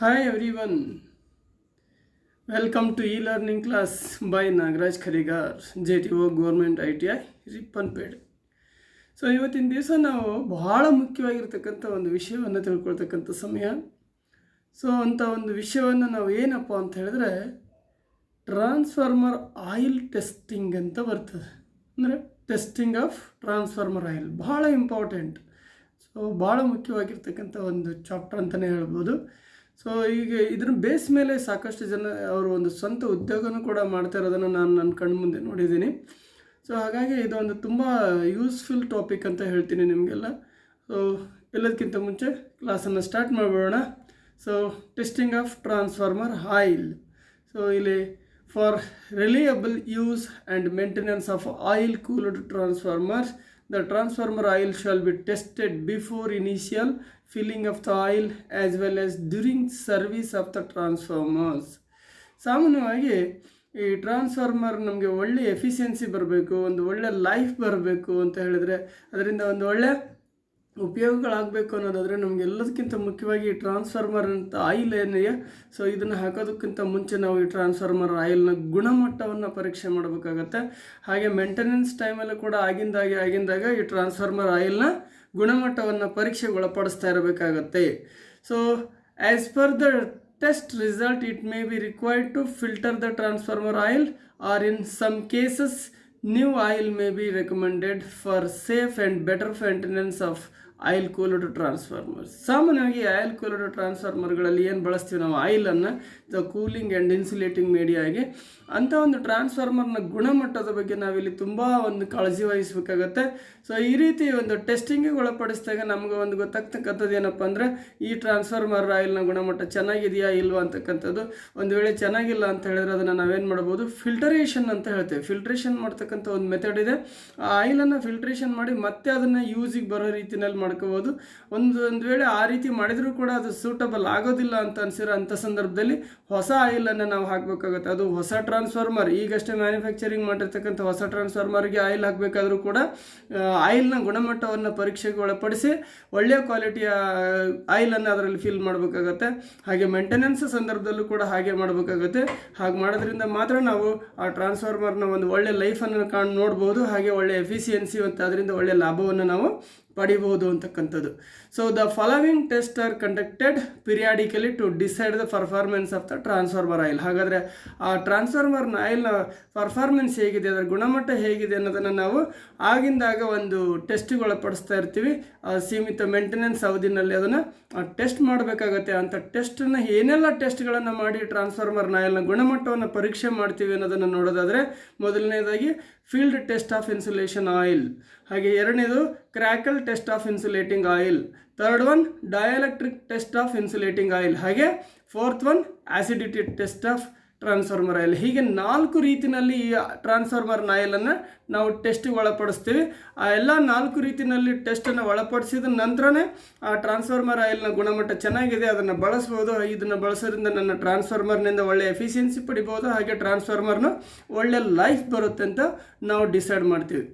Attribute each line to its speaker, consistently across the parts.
Speaker 1: Hi everyone, welcome to e-learning class by Nagaraj Kharigar, JTO Government ITI Ripponpet. So ಇವತ್ತಿನ ದಿವಸ ನಾವು ಬಹಳ ಮುಖ್ಯವಾಗಿರ್ತಕ್ಕಂಥ ಒಂದು ವಿಷಯವನ್ನು ತಿಳ್ಕೊಳ್ತಕ್ಕಂಥ ಸಮಯ. ಸೊ ಅಂಥ ಒಂದು ವಿಷಯವನ್ನು ನಾವು ಏನಪ್ಪ ಅಂತ ಹೇಳಿದ್ರೆ ಟ್ರಾನ್ಸ್ಫಾರ್ಮರ್ ಆಯಿಲ್ ಟೆಸ್ಟಿಂಗ್ ಅಂತ ಬರ್ತದೆ. ಅಂದರೆ ಟೆಸ್ಟಿಂಗ್ ಆಫ್ ಟ್ರಾನ್ಸ್ಫಾರ್ಮರ್ ಆಯಿಲ್ ಬಹಳ ಇಂಪಾರ್ಟೆಂಟ್. ಸೊ ಭಾಳ ಮುಖ್ಯವಾಗಿರ್ತಕ್ಕಂಥ ಒಂದು ಚಾಪ್ಟರ್ ಅಂತಲೇ ಹೇಳ್ಬೋದು. ಸೊ ಈಗ ಇದ್ರ ಬೇಸ್ ಮೇಲೆ ಸಾಕಷ್ಟು ಜನ ಅವರು ಒಂದು ಸ್ವಂತ ಉದ್ಯೋಗನೂ ಕೂಡ ಮಾಡ್ತಾ ಇರೋದನ್ನು ನಾನು ನನ್ನ ಕಣ್ಣು ಮುಂದೆ ನೋಡಿದ್ದೀನಿ. ಸೊ ಹಾಗಾಗಿ ಇದೊಂದು ತುಂಬ ಯೂಸ್ಫುಲ್ ಟಾಪಿಕ್ ಅಂತ ಹೇಳ್ತೀನಿ ನಿಮಗೆಲ್ಲ. ಸೊ ಎಲ್ಲದಕ್ಕಿಂತ ಮುಂಚೆ ಕ್ಲಾಸನ್ನು ಸ್ಟಾರ್ಟ್ ಮಾಡಿಬಿಡೋಣ. So testing of transformer oil. So ಇಲ್ಲಿ for reliable use and maintenance of oil cooled transformers, the transformer oil shall be tested before initial filling of the oil as well as during service of the transformers. ಸಾಮಾನ್ಯವಾಗಿ ಈ transformer ನಮಗೆ ಒಳ್ಳೆ efficiency ಬರಬೇಕು, ಒಂದು ಒಳ್ಳೆ life ಬರಬೇಕು ಅಂತ ಹೇಳಿದ್ರೆ, ಅದರಿಂದ ಒಂದು ಒಳ್ಳೆ ಉಪಯೋಗಗಳಾಗಬೇಕು ಅನ್ನೋದಾದರೆ ನಮಗೆ ಎಲ್ಲದಕ್ಕಿಂತ ಮುಖ್ಯವಾಗಿ ಈ ಟ್ರಾನ್ಸ್ಫಾರ್ಮರ್ ಅಂತ ಆಯಿಲ್ ಏನಿದೆ, ಸೊ ಇದನ್ನು ಹಾಕೋದಕ್ಕಿಂತ ಮುಂಚೆ ನಾವು ಈ ಟ್ರಾನ್ಸ್ಫಾರ್ಮರ್ ಆಯಿಲ್ನ ಗುಣಮಟ್ಟವನ್ನು ಪರೀಕ್ಷೆ ಮಾಡಬೇಕಾಗತ್ತೆ. ಹಾಗೆ ಮೇಂಟೆನೆನ್ಸ್ ಟೈಮಲ್ಲೂ ಕೂಡ ಆಗಿಂದಾಗ ಈ ಟ್ರಾನ್ಸ್ಫಾರ್ಮರ್ ಆಯಿಲ್ನ ಗುಣಮಟ್ಟವನ್ನು ಪರೀಕ್ಷೆಗೆ ಒಳಪಡಿಸ್ತಾ ಇರಬೇಕಾಗತ್ತೆ. So as per the test result it may be required to filter the transformer oil or in some cases new oil may be recommended for safe and better maintenance of oil cooled transformers. ಸಾಮಾನ್ಯವಾಗಿ oil cooled ಟ್ರಾನ್ಸ್ಫಾರ್ಮರ್ಗಳಲ್ಲಿ ಏನು ಬಳಸ್ತೀವಿ ನಾವು ಆಯಿಲನ್ನು cooling and insulating ಮೀಡಿಯಾಗಿ. ಅಂಥ ಒಂದು ಟ್ರಾನ್ಸ್ಫಾರ್ಮರ್ನ ಗುಣಮಟ್ಟದ ಬಗ್ಗೆ ನಾವಿಲ್ಲಿ ತುಂಬ ಒಂದು ಕಾಳಜಿ ವಹಿಸಬೇಕಾಗತ್ತೆ. ಸೊ ಈ ರೀತಿ ಒಂದು ಟೆಸ್ಟಿಂಗಿಗೆ ಒಳಪಡಿಸಿದಾಗ ನಮಗೆ ಒಂದು ಗೊತ್ತಾಗ್ತಕ್ಕಂಥದ್ದು ಏನಪ್ಪ ಅಂದರೆ ಈ ಟ್ರಾನ್ಸ್ಫಾರ್ಮರ್ ಆಯಿಲ್ನ ಗುಣಮಟ್ಟ ಚೆನ್ನಾಗಿದೆಯಾ ಇಲ್ವಾ ಅಂತಕ್ಕಂಥದ್ದು. ಒಂದು ವೇಳೆ ಚೆನ್ನಾಗಿಲ್ಲ ಅಂತ ಹೇಳಿದ್ರೆ ಅದನ್ನು ನಾವೇನು ಮಾಡ್ಬೋದು, ಫಿಲ್ಟರೇಷನ್ ಅಂತ ಹೇಳ್ತೇವೆ. ಫಿಲ್ಟ್ರೇಷನ್ ಮಾಡ್ತಕ್ಕಂಥ ಒಂದು ಮೆಥಡ್ ಇದೆ. ಆ ಆಯಿಲನ್ನು ಫಿಲ್ಟ್ರೇಷನ್ ಮಾಡಿ ಮತ್ತೆ ಅದನ್ನು ಯೂಸಿಗೆ ಬರೋ ರೀತಿಯಲ್ಲಿ ಮಾಡ್ಕೋಬೋದು. ಒಂದು ವೇಳೆ ಆ ರೀತಿ ಮಾಡಿದರೂ ಕೂಡ ಅದು ಸೂಟಬಲ್ ಆಗೋದಿಲ್ಲ ಅಂತ ಅನಿಸಿರೋ ಅಂಥ ಸಂದರ್ಭದಲ್ಲಿ ಹೊಸ ಆಯಿಲನ್ನು ನಾವು ಹಾಕಬೇಕಾಗುತ್ತೆ. ಅದು ಹೊಸ ಟ್ರಾನ್ಸ್ಫಾರ್ಮರ್, ಈಗಷ್ಟೇ ಮ್ಯಾನುಫ್ಯಾಕ್ಚರಿಂಗ್ ಮಾಡಿರ್ತಕ್ಕಂಥ ಹೊಸ ಟ್ರಾನ್ಸ್ಫಾರ್ಮರ್ಗೆ ಆಯಿಲ್ ಹಾಕಬೇಕಾದ್ರೂ ಕೂಡ ಆಯಿಲ್ನ ಗುಣಮಟ್ಟವನ್ನು ಪರೀಕ್ಷೆಗೆ ಒಳಪಡಿಸಿ ಒಳ್ಳೆಯ ಕ್ವಾಲಿಟಿಯ ಆಯಿಲನ್ನು ಅದರಲ್ಲಿ ಫಿಲ್ ಮಾಡಬೇಕಾಗತ್ತೆ. ಹಾಗೆ ಮೇಂಟೆನೆನ್ಸ್ ಸಂದರ್ಭದಲ್ಲೂ ಕೂಡ ಹಾಗೆ ಮಾಡಬೇಕಾಗುತ್ತೆ. ಹಾಗೆ ಮಾಡೋದ್ರಿಂದ ಮಾತ್ರ ನಾವು ಆ ಟ್ರಾನ್ಸ್ಫಾರ್ಮರ್ನ ಒಂದು ಒಳ್ಳೆ ಲೈಫನ್ನು ನೋಡ್ಬೋದು. ಹಾಗೆ ಒಳ್ಳೆ ಎಫಿಷಿಯನ್ಸಿ ಮತ್ತು ಅದರಿಂದ ಒಳ್ಳೆಯ ಲಾಭವನ್ನು ನಾವು ಪಡಿಬಹುದು ಅಂತಕ್ಕಂಥದ್ದು. So the following test are conducted periodically to decide the performance of the transformer oil. ಹಾಗಾದರೆ ಆ ಟ್ರಾನ್ಸ್ಫಾರ್ಮರ್ನ ಆಯಿಲ್ನ ಪರ್ಫಾರ್ಮೆನ್ಸ್ ಹೇಗಿದೆ, ಅದರ ಗುಣಮಟ್ಟ ಹೇಗಿದೆ ಅನ್ನೋದನ್ನು ನಾವು ಆಗಿಂದಾಗ ಒಂದು ಟೆಸ್ಟಿಗೆ ಒಳಪಡಿಸ್ತಾ ಇರ್ತೀವಿ. ಸೀಮಿತ ಮೇಂಟೆನೆನ್ಸ್ ಅವಧಿನಲ್ಲಿ ಅದನ್ನು ಟೆಸ್ಟ್ ಮಾಡಬೇಕಾಗತ್ತೆ. ಅಂಥ ಟೆಸ್ಟನ್ನು ಏನೆಲ್ಲ ಟೆಸ್ಟ್ಗಳನ್ನು ಮಾಡಿ ಟ್ರಾನ್ಸ್ಫಾರ್ಮರ್ನ ಆಯಿಲ್ನ ಗುಣಮಟ್ಟವನ್ನು ಪರೀಕ್ಷೆ ಮಾಡ್ತೀವಿ ಅನ್ನೋದನ್ನು ನೋಡೋದಾದರೆ, ಮೊದಲನೇದಾಗಿ field test of insulation oil, ಹಾಗೆ ಎರಡನೇದು crackle test of insulating oil, third one dielectric test of insulating oil, ಹಾಗೆ fourth one acidity test of transformer oil. ಹೀಗೆ 4 ರೀತಿಯಲ್ಲಿ ಈ ಟ್ರಾನ್ಸ್ಫಾರ್ಮರ್ನ ಆಯಿಲನ್ನು ನಾವು ಟೆಸ್ಟಿಗೆ ಒಳಪಡಿಸ್ತೀವಿ. ಆ ಎಲ್ಲ 4 ರೀತಿಯಲ್ಲಿ ಟೆಸ್ಟನ್ನು ಒಳಪಡಿಸಿದ ನಂತರನೇ ಆ ಟ್ರಾನ್ಸ್ಫಾರ್ಮರ್ ಆಯಿಲ್ನ ಗುಣಮಟ್ಟ ಚೆನ್ನಾಗಿದೆ, ಅದನ್ನು ಬಳಸ್ಬೋದು. ಇದನ್ನು ಬಳಸೋದ್ರಿಂದ ನನ್ನ ಟ್ರಾನ್ಸ್ಫಾರ್ಮರ್ನಿಂದ ಒಳ್ಳೆಯ ಎಫಿಷಿಯನ್ಸಿ ಪಡಿಬೋದು, ಹಾಗೆ ಟ್ರಾನ್ಸ್ಫಾರ್ಮರ್ನ ಒಳ್ಳೆ ಲೈಫ್ ಬರುತ್ತೆ ಅಂತ ನಾವು ಡಿಸೈಡ್ ಮಾಡ್ತೀವಿ.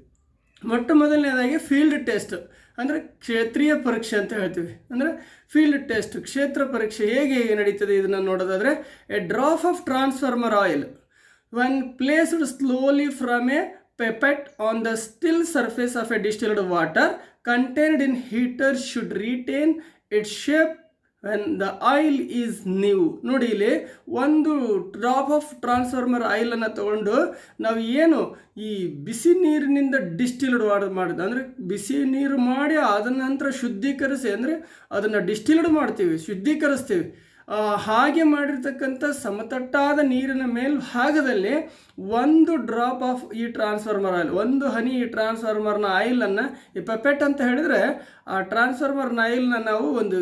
Speaker 1: ಮೊಟ್ಟ ಮೊದಲನೇದಾಗಿ ಫೀಲ್ಡ್ ಟೆಸ್ಟ್ ಅಂದರೆ ಕ್ಷೇತ್ರೀಯ ಪರೀಕ್ಷೆ ಅಂತ ಹೇಳ್ತೀವಿ. ಅಂದರೆ ಫೀಲ್ಡ್ ಟೆಸ್ಟ್, ಕ್ಷೇತ್ರ ಪರೀಕ್ಷೆ ಹೇಗೆ ನಡೀತದೆ ಇದನ್ನು ನೋಡೋದಾದರೆ, A drop of transformer oil when placed slowly from a pipette on the still surface of a distilled water contained in heater should retain its shape when the oil is new. ನೋಡಿ, ಇಲ್ಲಿ ಒಂದು drop of transformer ಆಯಿಲನ್ನು ತೊಗೊಂಡು ನಾವು ಏನು ಈ ಬಿಸಿ ನೀರಿನಿಂದ distilled water ಮಾಡಿದ್ದು, ಅಂದರೆ ಬಿಸಿ ನೀರು ಮಾಡಿ ಅದನ್ನ ನಂತರ ಶುದ್ಧೀಕರಿಸಿ, ಅಂದರೆ ಅದನ್ನು ಡಿಸ್ಟಿಲ್ಡ್ ಮಾಡ್ತೀವಿ, ಶುದ್ಧೀಕರಿಸ್ತೀವಿ. ಹಾಗೆ ಮಾಡಿರ್ತಕ್ಕಂಥ ಸಮತಟ್ಟಾದ ನೀರಿನ ಮೇಲ್ಭಾಗದಲ್ಲಿ ಒಂದು ಡ್ರಾಪ್ ಆಫ್ ಈ ಟ್ರಾನ್ಸ್ಫಾರ್ಮರ್ ಆಯಿಲ್, ಒಂದು ಹನಿ ಈ ಟ್ರಾನ್ಸ್ಫಾರ್ಮರ್ನ ಆಯಿಲನ್ನು, ಈ ಪೆಪೆಟ್ ಅಂತ ಹೇಳಿದರೆ ಆ ಟ್ರಾನ್ಸ್ಫಾರ್ಮರ್ನ ಆಯಿಲ್ನ ನಾವು ಒಂದು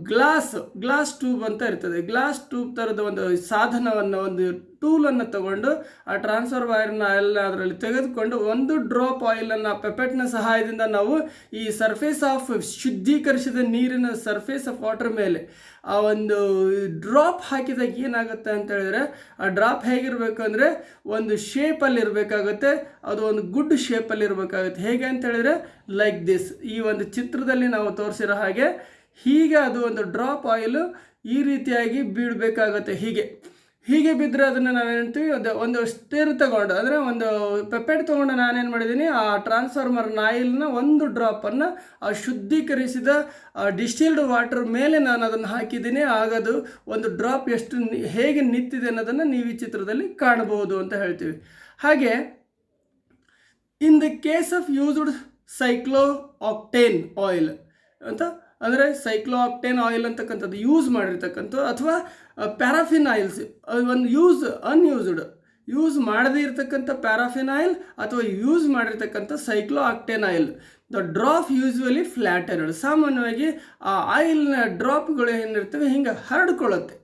Speaker 1: ಗ್ಲಾಸ್ ಟ್ಯೂಬ್ ಅಂತ ಇರ್ತದೆ, ಗ್ಲಾಸ್ ಟ್ಯೂಬ್ ಥರದ ಒಂದು ಸಾಧನವನ್ನು, ಒಂದು ಟೂಲನ್ನು ತಗೊಂಡು ಆ ಟ್ರಾನ್ಸ್ಫರ್ ಆಯಿಲ್ನ ಅದರಲ್ಲಿ ತೆಗೆದುಕೊಂಡು ಒಂದು ಡ್ರಾಪ್ ಆಯಿಲನ್ನು ಪೆಪೆಟ್ನ ಸಹಾಯದಿಂದ ನಾವು ಈ ಸರ್ಫೇಸ್ ಆಫ್ ಶುದ್ಧೀಕರಿಸಿದ ನೀರಿನ ಸರ್ಫೇಸ್ ಆಫ್ ವಾಟರ್ ಮೇಲೆ ಆ ಒಂದು ಡ್ರಾಪ್ ಹಾಕಿದಾಗ ಏನಾಗುತ್ತೆ ಅಂತ ಹೇಳಿದ್ರೆ, ಆ ಡ್ರಾಪ್ ಹೇಗಿರಬೇಕು ಅಂದರೆ ಒಂದು ಶೇಪಲ್ಲಿ ಇರಬೇಕಾಗುತ್ತೆ, ಅದು ಒಂದು ಗುಡ್ ಶೇಪಲ್ಲಿ ಇರಬೇಕಾಗುತ್ತೆ. ಹೇಗೆ ಅಂತ ಹೇಳಿದ್ರೆ ಲೈಕ್ ದಿಸ್, ಈ ಒಂದು ಚಿತ್ರದಲ್ಲಿ ನಾವು ತೋರಿಸಿರೋ ಹಾಗೆ ಹೀಗೆ ಅದು ಒಂದು ಡ್ರಾಪ್ ಆಯಿಲು ಈ ರೀತಿಯಾಗಿ ಬೀಳಬೇಕಾಗತ್ತೆ. ಹೀಗೆ ಬಿದ್ದರೆ ಅದನ್ನು ನಾವು ಹೇಳ್ತೀವಿ ಒಂದು ಸ್ಟೇರ್ ತೊಗೊಂಡು, ಅಂದರೆ ಒಂದು ಪೆಪೆಟ್ ತೊಗೊಂಡು ನಾನೇನು ಮಾಡಿದ್ದೀನಿ, ಆ ಟ್ರಾನ್ಸ್ಫಾರ್ಮರ್ನ ಆಯಿಲ್ನ ಒಂದು ಡ್ರಾಪನ್ನು ಆ ಶುದ್ಧೀಕರಿಸಿದ ಡಿಸ್ಟಿಲ್ಡ್ ವಾಟರ್ ಮೇಲೆ ನಾನು ಅದನ್ನು ಹಾಕಿದ್ದೀನಿ. ಆಗದು ಒಂದು ಡ್ರಾಪ್ ಎಷ್ಟು ಹೇಗೆ ನಿಂತಿದೆ ಅನ್ನೋದನ್ನು ನೀವು ಈ ಚಿತ್ರದಲ್ಲಿ ಕಾಣಬಹುದು ಅಂತ ಹೇಳ್ತೀವಿ. ಹಾಗೆ in the case of used cyclooctane oil ಅಂತ, ಅಂದರೆ ಸೈಕ್ಲೋಆಕ್ಟೇನ್ ಆಯಿಲ್ ಅಂತಕ್ಕಂಥದ್ದು ಯೂಸ್ ಮಾಡಿರ್ತಕ್ಕಂಥ, ಅಥವಾ ಪ್ಯಾರಾಫಿನ್ ಆಯಿಲ್ಸ್, ಒಂದು ಯೂಸ್ ಮಾಡದೇ ಇರತಕ್ಕಂಥ ಪ್ಯಾರಾಫಿನ್ ಆಯಿಲ್ ಅಥವಾ ಯೂಸ್ ಮಾಡಿರ್ತಕ್ಕಂಥ ಸೈಕ್ಲೋಆಕ್ಟೇನ್ ಆಯಿಲ್, ದ ಡ್ರಾಪ್ ಯೂಸ್ವಲಿ ಫ್ಲ್ಯಾಟೆನ್ಡ್. ಸಾಮಾನ್ಯವಾಗಿ ಆ ಆಯಿಲ್ನ ಡ್ರಾಪ್ಗಳು ಏನಿರ್ತವೆ ಹಿಂಗೆ ಹರಡ್ಕೊಳ್ಳುತ್ತೆ,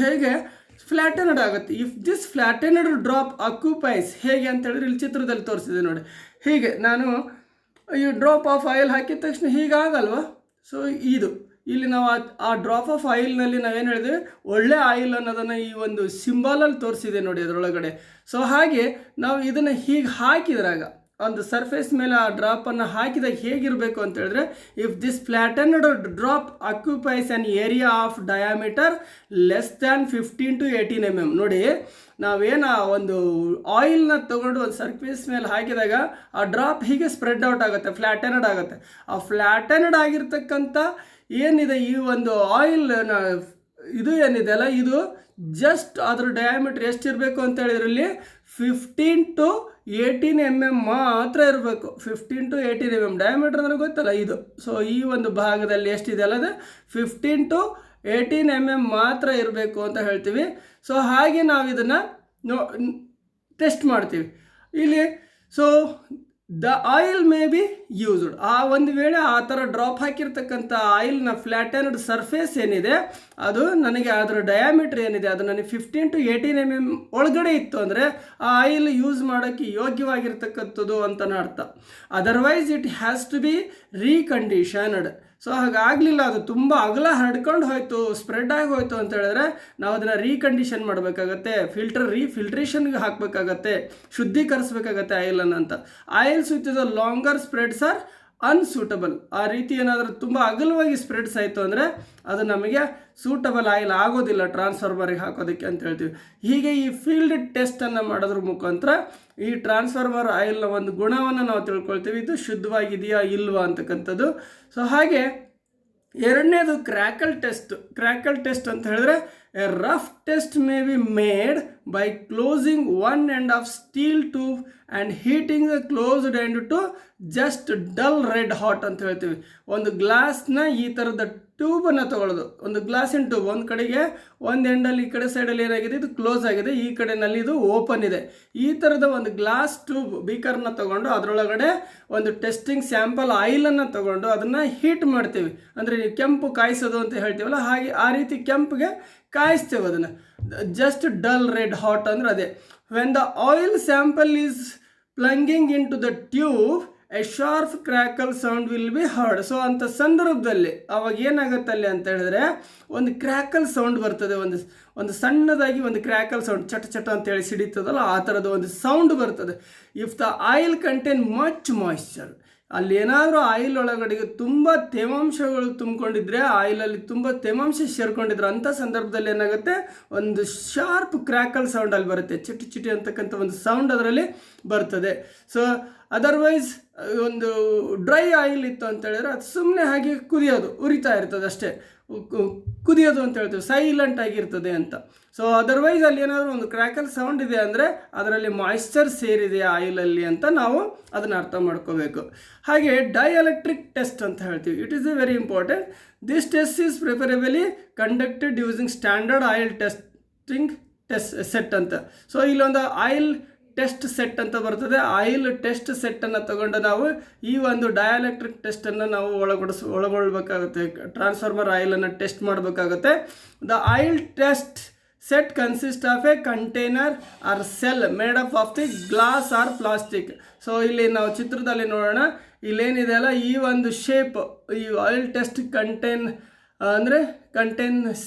Speaker 1: ಹೇಗೆ ಫ್ಲ್ಯಾಟೆನ್ಡ್ ಆಗುತ್ತೆ. If this flattened drop occupies, ಹೇಗೆ ಅಂತ ಹೇಳಿದ್ರೆ ಇಲ್ಲಿ ಚಿತ್ರದಲ್ಲಿ ತೋರಿಸಿದೆ ನೋಡಿ, ಹೀಗೆ ನಾನು ಈ ಡ್ರಾಪ್ ಆಫ್ ಆಯಿಲ್ ಹಾಕಿದ ತಕ್ಷಣ ಹೀಗಾಗಲ್ವ. ಸೊ ಇಲ್ಲಿ ನಾವು ಆ ಡ್ರಾಪ್ ಆಫ್ ಆಯಿಲ್ನಲ್ಲಿ ನಾವೇನು ಹೇಳಿದ್ವಿ, ಒಳ್ಳೆ ಆಯಿಲ್ ಅನ್ನೋದನ್ನು ಈ ಒಂದು ಸಿಂಬಲಲ್ಲಿ ತೋರಿಸಿದೆ ನೋಡಿ ಅದರೊಳಗಡೆ. ಸೊ ಹಾಗೆ ನಾವು ಇದನ್ನು ಹೀಗೆ ಹಾಕಿದ್ರಾಗ ಒಂದು ಸರ್ಫೇಸ್ ಮೇಲೆ ಆ ಡ್ರಾಪನ್ನು ಹಾಕಿದಾಗ ಹೇಗಿರಬೇಕು ಅಂತ ಹೇಳಿದ್ರೆ, if this flattened drop occupies an area of diameter less than 15 to 18 mm. ನೋಡಿ, ನಾವೇನು ಒಂದು ಆಯಿಲ್ನ ತೊಗೊಂಡು ಒಂದು ಸರ್ಫೇಸ್ ಮೇಲೆ ಹಾಕಿದಾಗ ಆ ಡ್ರಾಪ್ ಹೀಗೆ ಸ್ಪ್ರೆಡ್ ಔಟ್ ಆಗುತ್ತೆ, ಫ್ಲ್ಯಾಟೆನ್ಡ್ ಆಗುತ್ತೆ. ಆ ಫ್ಲ್ಯಾಟೆನ್ಡ್ ಆಗಿರ್ತಕ್ಕಂಥ ಏನಿದೆ ಈ ಒಂದು ಆಯಿಲ್ನ ಇದು ಏನಿದೆ ಅಲ್ಲ, ಇದು ಜಸ್ಟ್ ಅದ್ರ ಡಯಾಮೀಟರ್ ಎಷ್ಟಿರಬೇಕು ಅಂತ ಹೇಳಿದ್ರಲ್ಲಿ 15 to 18 mm ಮಾತ್ರ ಇರಬೇಕು. 15 to 18 mm ಡಯಾಮೀಟರ್ ಅಂದರೆ ಗೊತ್ತಲ್ಲ ಇದು. ಸೊ ಈ ಒಂದು ಭಾಗದಲ್ಲಿ ಎಷ್ಟಿದೆ ಅಲ್ಲ, ಅದು 15 to 18 mm ಮಾತ್ರ ಇರಬೇಕು ಅಂತ ಹೇಳ್ತೀವಿ. ಸೊ ಹಾಗೆ ನಾವು ಇದನ್ನು ಟೆಸ್ಟ್ ಮಾಡ್ತೀವಿ ಇಲ್ಲಿ. So the oil may be used, ಆ ಒಂದು ವೇಳೆ ಆ ಥರ ಡ್ರಾಪ್ ಹಾಕಿರ್ತಕ್ಕಂಥ ಆಯಿಲ್ನ ಫ್ಲ್ಯಾಟೆನ್ಡ್ ಸರ್ಫೇಸ್ ಏನಿದೆ ಅದು ನನಗೆ ಅದರ ಡಯಾಮೀಟ್ರ್ ಏನಿದೆ ಅದು ನನಗೆ 15 to 18 mm ಒಳಗಡೆ ಇತ್ತು ಅಂದರೆ ಆ ಆಯಿಲ್ ಯೂಸ್ ಮಾಡೋಕ್ಕೆ ಯೋಗ್ಯವಾಗಿರ್ತಕ್ಕಂಥದ್ದು ಅಂತಲೇ ಅರ್ಥ. Otherwise it has to be reconditioned. So ಹಾಗಾಗಲಿಲ್ಲ, ಅದು ತುಂಬ ಅಗಲ ಹರಡ್ಕೊಂಡು ಹೋಯಿತು, ಸ್ಪ್ರೆಡ್ ಆಗಿ ಹೋಯಿತು ಅಂತ ಹೇಳಿದ್ರೆ ನಾವು ಅದನ್ನು ರೀಕಂಡೀಷನ್ ಮಾಡಬೇಕಾಗತ್ತೆ, ಫಿಲ್ಟ್ರೇಷನ್ಗೆ ಹಾಕಬೇಕಾಗತ್ತೆ, ಶುದ್ಧೀಕರಿಸಬೇಕಾಗತ್ತೆ ಆಯಿಲನ್ನು ಅಂತ. Oils with the longer spreads are unsuitable. ಆ ರೀತಿ ಏನಾದರೂ ತುಂಬ ಅಗಲವಾಗಿ ಸ್ಪ್ರೆಡ್ಸ್ ಆಯಿತು ಅಂದರೆ ಅದು ನಮಗೆ ಸೂಟಬಲ್ ಆಯಿಲ್ ಆಗೋದಿಲ್ಲ ಟ್ರಾನ್ಸ್ಫಾರ್ಮರಿಗೆ ಹಾಕೋದಕ್ಕೆ ಅಂತ ಹೇಳ್ತೀವಿ. ಹೀಗೆ ಈ ಫೀಲ್ಡ್ ಟೆಸ್ಟನ್ನು ಮಾಡೋದ್ರ ಮುಖಾಂತರ ಈ ಟ್ರಾನ್ಸ್ಫಾರ್ಮರ್ ಆಯಿಲ್ನ ಒಂದು ಗುಣವನ್ನು ನಾವು ತಿಳ್ಕೊಳ್ತೀವಿ, ಇದು ಶುದ್ಧವಾಗಿದೆಯಾ ಇಲ್ವಾ ಅಂತಕ್ಕಂಥದ್ದು. ಸೊ ಹಾಗೆ ಎರಡನೇದು ಕ್ರ್ಯಾಕಲ್ ಟೆಸ್ಟ್ ಅಂತ ಹೇಳಿದ್ರೆ, a rough test may be made by closing one end of steel tube and heating the closed end to just dull red hot ಅಂತ ಹೇಳ್ತೀವಿ. ಒಂದು ಗ್ಲಾಸ್ನ ಈ ಥರದ ಟ್ಯೂಬನ್ನು ತೊಗೊಳ್ಳೋದು, ಒಂದು ಗ್ಲಾಸಿನ ಟ್ಯೂಬ್, ಒಂದು ಕಡೆಗೆ ಒಂದು ಎಂಡಲ್ಲಿ ಈ ಕಡೆ ಸೈಡಲ್ಲಿ ಏನಾಗಿದೆ ಇದು ಕ್ಲೋಸ್ ಆಗಿದೆ, ಈ ಕಡೆಯಲ್ಲಿ ಇದು ಓಪನ್ ಇದೆ. ಈ ಥರದ ಒಂದು ಗ್ಲಾಸ್ ಟ್ಯೂಬ್ ಬೀಕರ್ನ ತೊಗೊಂಡು ಅದರೊಳಗಡೆ ಒಂದು ಟೆಸ್ಟಿಂಗ್ ಸ್ಯಾಂಪಲ್ ಆಯಿಲನ್ನು ತೊಗೊಂಡು ಅದನ್ನು ಹೀಟ್ ಮಾಡ್ತೀವಿ. ಅಂದರೆ ಕೆಂಪು ಕಾಯಿಸೋದು ಅಂತ ಹೇಳ್ತೀವಲ್ಲ, ಹಾಗೆ ಆ ರೀತಿ ಕೆಂಪಿಗೆ ಕಾಯಿಸ್ತೇವೆ ಅದನ್ನು. ಜಸ್ಟ್ ಡಲ್ ರೆಡ್ ಹಾಟ್ ಅಂದರೆ ಅದೇ. When the oil sample is plunging into the tube a sharp crackle sound will be heard. So ಅಂಥ ಸಂದರ್ಭದಲ್ಲಿ ಅವಾಗ ಏನಾಗುತ್ತೆ ಅಲ್ಲಿ ಅಂತ ಹೇಳಿದ್ರೆ ಒಂದು ಕ್ರ್ಯಾಕಲ್ ಸೌಂಡ್ ಬರ್ತದೆ, ಒಂದು ಸಣ್ಣದಾಗಿ ಒಂದು ಕ್ರ್ಯಾಕಲ್ ಸೌಂಡ್, ಚಟ ಅಂತೇಳಿ ಸಿಡಿತದಲ್ಲ ಆ ಥರದ ಒಂದು ಸೌಂಡ್ ಬರ್ತದೆ. If the oil contain much moisture, ಅಲ್ಲಿ ಏನಾದರೂ ಆಯಿಲ್ ಒಳಗಡೆಗೆ ತುಂಬ ತೇವಾಂಶಗಳು ತುಂಬಿಕೊಂಡಿದ್ರೆ, ಆಯಿಲಲ್ಲಿ ತುಂಬ ತೇವಾಂಶ ಸೇರ್ಕೊಂಡಿದ್ರೆ ಅಂಥ ಸಂದರ್ಭದಲ್ಲಿ ಏನಾಗುತ್ತೆ, ಒಂದು ಶಾರ್ಪ್ ಕ್ರ್ಯಾಕಲ್ ಸೌಂಡ್ ಅಲ್ಲಿ ಬರುತ್ತೆ, ಚಿಟಿ ಅಂತಕ್ಕಂಥ ಒಂದು ಸೌಂಡ್ ಅದರಲ್ಲಿ ಬರ್ತದೆ. ಸೊ ಅದರ್ವೈಸ್ ಒಂದು ಡ್ರೈ ಆಯಿಲ್ ಇತ್ತು ಅಂತ ಹೇಳಿದ್ರೆ ಅದು ಸುಮ್ಮನೆ ಹಾಗೆ ಕುದಿಯೋದು, ಉರಿತಾ ಇರ್ತದೆ ಅಷ್ಟೇ, ಕುದಿಯೋದು ಅಂತ ಹೇಳ್ತೀವಿ, ಸೈಲೆಂಟ್ ಆಗಿರ್ತದೆ ಅಂತ. ಸೊ ಅದರ್ವೈಸ್ ಅಲ್ಲಿ ಏನಾದರೂ ಒಂದು ಕ್ರ್ಯಾಕಲ್ ಸೌಂಡ್ ಇದೆ ಅಂದರೆ ಅದರಲ್ಲಿ ಮಾಯ್ಶ್ಚರ್ ಸೇರಿದೆ ಆಯಿಲಲ್ಲಿ ಅಂತ ನಾವು ಅದನ್ನು ಅರ್ಥ ಮಾಡ್ಕೋಬೇಕು. ಹಾಗೆ ಡೈಎಲೆಕ್ಟ್ರಿಕ್ ಟೆಸ್ಟ್ ಅಂತ ಹೇಳ್ತೀವಿ. It is A very important. This test is preferably conducted using standard oil testing set ಅಂತ. ಸೊ ಇಲ್ಲೊಂದು ಆಯಿಲ್ ಟೆಸ್ಟ್ ಸೆಟ್ ಅಂತ ಬರ್ತದೆ. ಆಯಿಲ್ ಟೆಸ್ಟ್ ಸೆಟ್ಟನ್ನು ತಗೊಂಡು ನಾವು ಈ ಒಂದು ಡೈಎಲೆಕ್ಟ್ರಿಕ್ ಟೆಸ್ಟನ್ನು ನಾವು ಒಳಗೊಳ್ಬೇಕಾಗುತ್ತೆ. ಟ್ರಾನ್ಸ್ಫಾರ್ಮರ್ ಆಯಿಲನ್ನು ಟೆಸ್ಟ್ ಮಾಡಬೇಕಾಗುತ್ತೆ. The oil test set consist of a container or cell made up of the glass or plastic. So ಇಲ್ಲಿ ನಾವು ಚಿತ್ರದಲ್ಲಿ ನೋಡೋಣ, ಇಲ್ಲೇನಿದೆ ಅಲ್ಲ ಈ ಒಂದು ಶೇಪ್, ಈ ಆಯಿಲ್ ಟೆಸ್ಟ್ ಕಂಟೈನ್ ಅಂದರೆ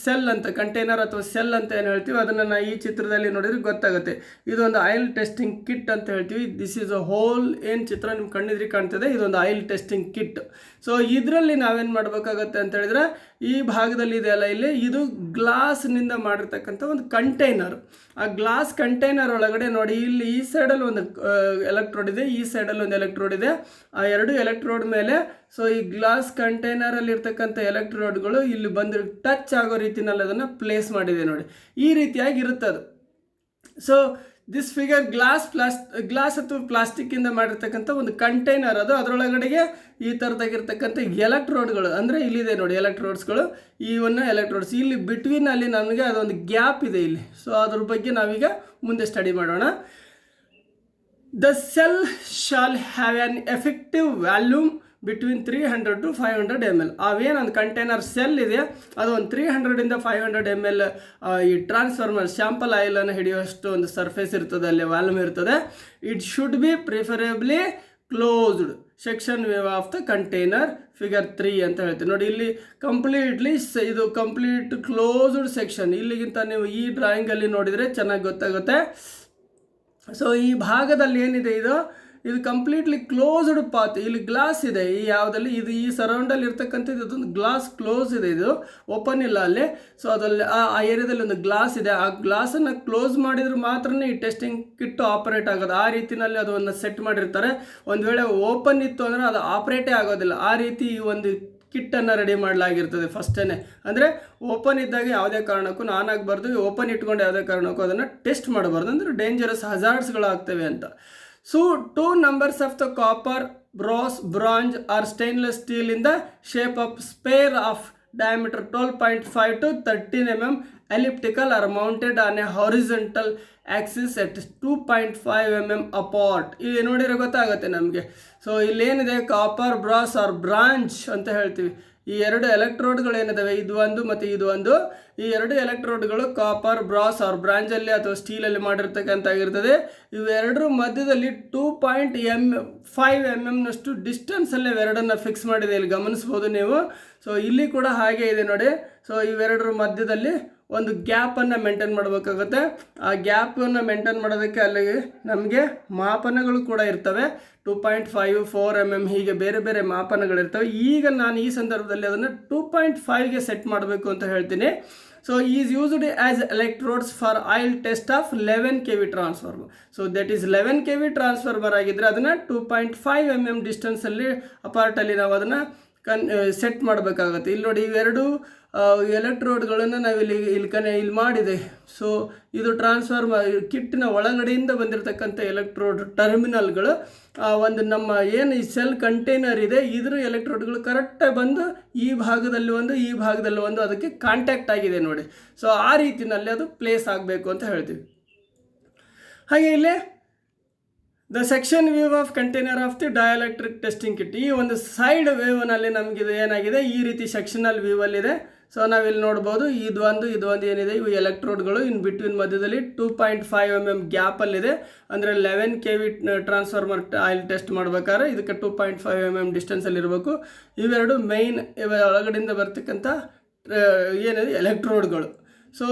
Speaker 1: ಸೆಲ್ ಅಂತ, ಕಂಟೈನರ್ ಅಥವಾ ಸೆಲ್ ಅಂತ ಏನು ಹೇಳ್ತೀವಿ ಅದನ್ನು ನಾವು ಈ ಚಿತ್ರದಲ್ಲಿ ನೋಡಿದ್ರೆ ಗೊತ್ತಾಗುತ್ತೆ. ಇದೊಂದು ಆಯಿಲ್ ಟೆಸ್ಟಿಂಗ್ ಕಿಟ್ ಅಂತ ಹೇಳ್ತೀವಿ. ದಿಸ್ ಈಸ್ ಅ ಹೋಲ್, ಏನು ಚಿತ್ರ ನಿಮ್ಮ ಕಣ್ಣಿದ್ರಿ ಕಾಣ್ತದೆ, ಇದೊಂದು ಆಯಿಲ್ ಟೆಸ್ಟಿಂಗ್ ಕಿಟ್. ಸೊ ಇದರಲ್ಲಿ ನಾವೇನು ಮಾಡಬೇಕಾಗತ್ತೆ ಅಂತ ಹೇಳಿದ್ರೆ, ಈ ಭಾಗದಲ್ಲಿ ಇದೆಯಲ್ಲ ಇಲ್ಲಿ, ಇದು ಗ್ಲಾಸ್ನಿಂದ ಮಾಡಿರ್ತಕ್ಕಂಥ ಒಂದು ಕಂಟೈನರ್. ಆ ಗ್ಲಾಸ್ ಕಂಟೈನರ್ ಒಳಗಡೆ ನೋಡಿ, ಇಲ್ಲಿ ಈ ಸೈಡಲ್ಲಿ ಒಂದು ಎಲೆಕ್ಟ್ರೋಡ್ ಇದೆ, ಈ ಸೈಡಲ್ಲಿ ಒಂದು ಎಲೆಕ್ಟ್ರೋಡ್ ಇದೆ. ಆ ಎರಡು ಎಲೆಕ್ಟ್ರೋಡ್ ಮೇಲೆ ಸೊ ಈ ಗ್ಲಾಸ್ ಕಂಟೈನರಲ್ಲಿ ಇರ್ತಕ್ಕಂಥ ಎಲೆಕ್ಟ್ರೋಡ್ಗಳು ಇಲ್ಲಿ ಬಂದು ಟಚ್ ಆಗೋ ರೀತಿಯಲ್ಲಿ ಅದನ್ನು ಪ್ಲೇಸ್ ಮಾಡಿದೆ ನೋಡಿ. ಈ ರೀತಿಯಾಗಿ ಇರುತ್ತೆ ಅದು. ಸೊ ದಿಸ್ ಫಿಗರ್ ಗ್ಲಾಸ್ ಅಥವಾ ಪ್ಲಾಸ್ಟಿಕ್ಕಿಂದ ಮಾಡಿರ್ತಕ್ಕಂಥ ಒಂದು ಕಂಟೈನರ್ ಅದು. ಅದರೊಳಗಡೆಗೆ ಈ ಥರದಾಗಿರ್ತಕ್ಕಂಥ ಎಲೆಕ್ಟ್ರೋಡ್ಗಳು, ಅಂದರೆ ಇಲ್ಲಿದೆ ನೋಡಿ ಎಲೆಕ್ಟ್ರೋಡ್ಸ್ಗಳು, ಇವನ್ನ ಎಲೆಕ್ಟ್ರೋಡ್ಸ್ ಇಲ್ಲಿ ಬಿಟ್ವೀನಲ್ಲಿ ನಮಗೆ ಅದೊಂದು ಗ್ಯಾಪ್ ಇದೆ ಇಲ್ಲಿ. ಸೊ ಅದ್ರ ಬಗ್ಗೆ ನಾವೀಗ ಮುಂದೆ ಸ್ಟಡಿ ಮಾಡೋಣ. The cell shall have an effective volume between 300 to 500 ml. ಅವೇನೊಂದು ಕಂಟೈನರ್ ಸೆಲ್ ಇದೆ, ಅದು ಒಂದು 300 to 500 ml ಈ ಟ್ರಾನ್ಸ್ಫಾರ್ಮರ್ ಶಾಂಪಲ್ ಆಯಿಲನ್ನು ಹಿಡಿಯುವಷ್ಟು ಒಂದು ಸರ್ಫೇಸ್ ಇರ್ತದೆ, ಅಲ್ಲಿ ವ್ಯಾಲ್ಯೂಮ್ ಇರ್ತದೆ. It should be preferably closed section wave of the container, figure 3 ಅಂತ ಹೇಳ್ತೀವಿ ನೋಡಿ. ಇಲ್ಲಿ ಕಂಪ್ಲೀಟ್ಲಿ ಇದು ಕಂಪ್ಲೀಟ್ ಕ್ಲೋಸ್ಡ್ ಸೆಕ್ಷನ್. ಇಲ್ಲಿಗಿಂತ ನೀವು ಈ ಡ್ರಾಯಿಂಗಲ್ಲಿ ನೋಡಿದರೆ ಚೆನ್ನಾಗಿ ಗೊತ್ತಾಗುತ್ತೆ. ಸೊ ಈ ಭಾಗದಲ್ಲಿ ಏನಿದೆ ಇದು ಕಂಪ್ಲೀಟ್ಲಿ ಕ್ಲೋಸ್ಡ್ ಪಾತ್. ಇಲ್ಲಿ ಗ್ಲಾಸ್ ಇದೆ, ಈ ಯಾವುದಲ್ಲಿ ಇದು ಈ ಸರೌಂಡಲ್ಲಿ ಇರ್ತಕ್ಕಂಥದ್ದು ಇದೊಂದು ಗ್ಲಾಸ್ ಕ್ಲೋಸ್ ಇದೆ, ಇದು ಓಪನ್ ಇಲ್ಲ ಅಲ್ಲಿ. ಸೊ ಅದಲ್ಲಿ ಆ ಏರಿಯಾದಲ್ಲಿ ಒಂದು ಗ್ಲಾಸ್ ಇದೆ, ಆ ಗ್ಲಾಸನ್ನು ಕ್ಲೋಸ್ ಮಾಡಿದ್ರೆ ಮಾತ್ರ ಈ ಟೆಸ್ಟಿಂಗ್ ಕಿಟ್ ಆಪರೇಟ್ ಆಗೋದು. ಆ ರೀತಿಯಲ್ಲಿ ಅದನ್ನು ಸೆಟ್ ಮಾಡಿರ್ತಾರೆ. ಒಂದು ವೇಳೆ ಓಪನ್ ಇತ್ತು ಅಂದರೆ ಅದು ಆಪರೇಟೇ ಆಗೋದಿಲ್ಲ. ಆ ರೀತಿ ಈ ಒಂದು ಕಿಟ್ಟನ್ನು ರೆಡಿ ಮಾಡಲಾಗಿರ್ತದೆ ಫಸ್ಟೇ. ಅಂದರೆ ಓಪನ್ ಇದ್ದಾಗ ಯಾವುದೇ ಕಾರಣಕ್ಕೂ ಆನ್ ಆಗಬಾರ್ದು, ಓಪನ್ ಇಟ್ಕೊಂಡು ಯಾವುದೇ ಕಾರಣಕ್ಕೂ ಅದನ್ನು ಟೆಸ್ಟ್ ಮಾಡಬಾರ್ದು, ಅಂದರೆ ಡೇಂಜರಸ್ ಹಜಾರ್ಡ್ಸ್ಗಳಾಗ್ತವೆ ಅಂತ. So 2 numbers of the copper, brass, bronze or stainless steel in the shape of sphere of diameter 12.5 to 13 mm elliptical are mounted on a horizontal axis at 2.5 mm apart. ಇಲ್ಲಿ ನೋಡಿದ್ರೆ ಗೊತ್ತಾಗುತ್ತೆ ನಮಗೆ. So ಇಲ್ಲೇನಿದೆ copper, brass or bronze ಅಂತ ಹೇಳ್ತೀವಿ. ಈ ಎರಡು ಎಲೆಕ್ಟ್ರೋಡ್ಗಳು ಏನಿದಾವೆ, ಇದು ಒಂದು ಮತ್ತು ಇದು ಒಂದು, ಈ ಎರಡು ಎಲೆಕ್ಟ್ರೋಡ್ಗಳು ಕಾಪರ್, ಬ್ರಾಸ್ ಆರ್ ಬ್ರಾಂಚಲ್ಲಿ ಅಥವಾ ಸ್ಟೀಲಲ್ಲಿ ಮಾಡಿರ್ತಕ್ಕಂಥಾಗಿರ್ತದೆ. ಇವೆರಡರ ಮಧ್ಯದಲ್ಲಿ 2.5 mm ಡಿಸ್ಟೆನ್ಸಲ್ಲೇ ಇವೆರಡನ್ನು ಫಿಕ್ಸ್ ಮಾಡಿದೆ, ಇಲ್ಲಿ ಗಮನಿಸ್ಬೋದು ನೀವು. ಸೊ ಇಲ್ಲಿ ಕೂಡ ಹಾಗೆ ಇದೆ ನೋಡಿ. ಸೊ ಇವೆರಡರ ಮಧ್ಯದಲ್ಲಿ ಒಂದು ಗ್ಯಾಪನ್ನು ಮೇಂಟೈನ್ ಮಾಡಬೇಕಾಗುತ್ತೆ. ಆ ಗ್ಯಾಪನ್ನು ಮೇಂಟೈನ್ ಮಾಡೋದಕ್ಕೆ ಅಲ್ಲಿ ನಮಗೆ ಮಾಪನಗಳು ಕೂಡ ಇರ್ತವೆ. 2.5, 4 mm ಹೀಗೆ ಬೇರೆ ಬೇರೆ ಮಾಪನಗಳಿರ್ತವೆ. ಈಗ ನಾನು ಈ ಸಂದರ್ಭದಲ್ಲಿ ಅದನ್ನು 2.5ಗೆ ಸೆಟ್ ಮಾಡಬೇಕು ಅಂತ ಹೇಳ್ತೀನಿ. So is used as electrodes for oil test of 11 kV transformer. So that is 11 kV transformer ಆಗಿದ್ದರೆ ಅದನ್ನು 2.5 mm ಡಿಸ್ಟೆನ್ಸಲ್ಲಿ ಅಪಾರ್ಟಲ್ಲಿ ನಾವು ಅದನ್ನು ಸೆಟ್ ಮಾಡಬೇಕಾಗತ್ತೆ. ಇಲ್ಲಿ ನೋಡಿ, ಇವೆರಡು ಎಲೆಕ್ಟ್ರೋಡ್ಗಳನ್ನು ನಾವು ಇಲ್ಲಿ ಮಾಡಿದೆ. ಸೊ ಇದು ಟ್ರಾನ್ಸ್ಫಾರ್ಮರ್ ಕಿಟ್ಟಿನ ಒಳಗಡೆಯಿಂದ ಬಂದಿರತಕ್ಕಂಥ ಎಲೆಕ್ಟ್ರೋಡ್ ಟರ್ಮಿನಲ್ಗಳು. ಒಂದು ನಮ್ಮ ಏನು ಈ ಸೆಲ್ ಕಂಟೈನರ್ ಇದೆ, ಇದ್ರ ಎಲೆಕ್ಟ್ರೋಡ್ಗಳು ಕರೆಕ್ಟಾಗಿ ಬಂದು ಈ ಭಾಗದಲ್ಲಿ ಒಂದು, ಈ ಭಾಗದಲ್ಲಿ ಒಂದು ಅದಕ್ಕೆ ಕಾಂಟ್ಯಾಕ್ಟ್ ಆಗಿದೆ ನೋಡಿ. ಸೊ ಆ ರೀತಿಯಲ್ಲಿ ಅದು ಪ್ಲೇಸ್ ಆಗಬೇಕು ಅಂತ ಹೇಳ್ತೀವಿ. ಹಾಗೆ ಇಲ್ಲಿ the section wave of container of the dielectric testing kit. ಈ ಒಂದು ಸೈಡ್ ವೇವ್ನಲ್ಲಿ ನಮಗಿದು ಏನಾಗಿದೆ, ಈ ರೀತಿ ಸೆಕ್ಷನಲ್ ವ್ಯೂವಲ್ಲಿದೆ. ಸೊ ನಾವಿಲ್ಲಿ ನೋಡ್ಬೋದು, ಇದು ಒಂದು ಏನಿದೆ, ಇವು ಎಲೆಕ್ಟ್ರೋಡ್ಗಳು. ಇನ್ ಬಿಟ್ವೀನ್ ಮಧ್ಯದಲ್ಲಿ 2.5 mm ಗ್ಯಾಪಲ್ಲಿದೆ. ಅಂದರೆ 11 kV ಟ್ರಾನ್ಸ್ಫಾರ್ಮರ್ ಆಯಿಲ್ ಟೆಸ್ಟ್ ಮಾಡ್ಬೇಕಾದ್ರೆ ಇದಕ್ಕೆ 2.5 mm ಡಿಸ್ಟೆನ್ಸಲ್ಲಿ ಇರಬೇಕು. ಇವೆರಡು ಮೈನ್ ಒಳಗಡೆಯಿಂದ ಬರ್ತಕ್ಕಂಥ ಏನಿದೆ ಎಲೆಕ್ಟ್ರೋಡ್ಗಳು. ಸೊ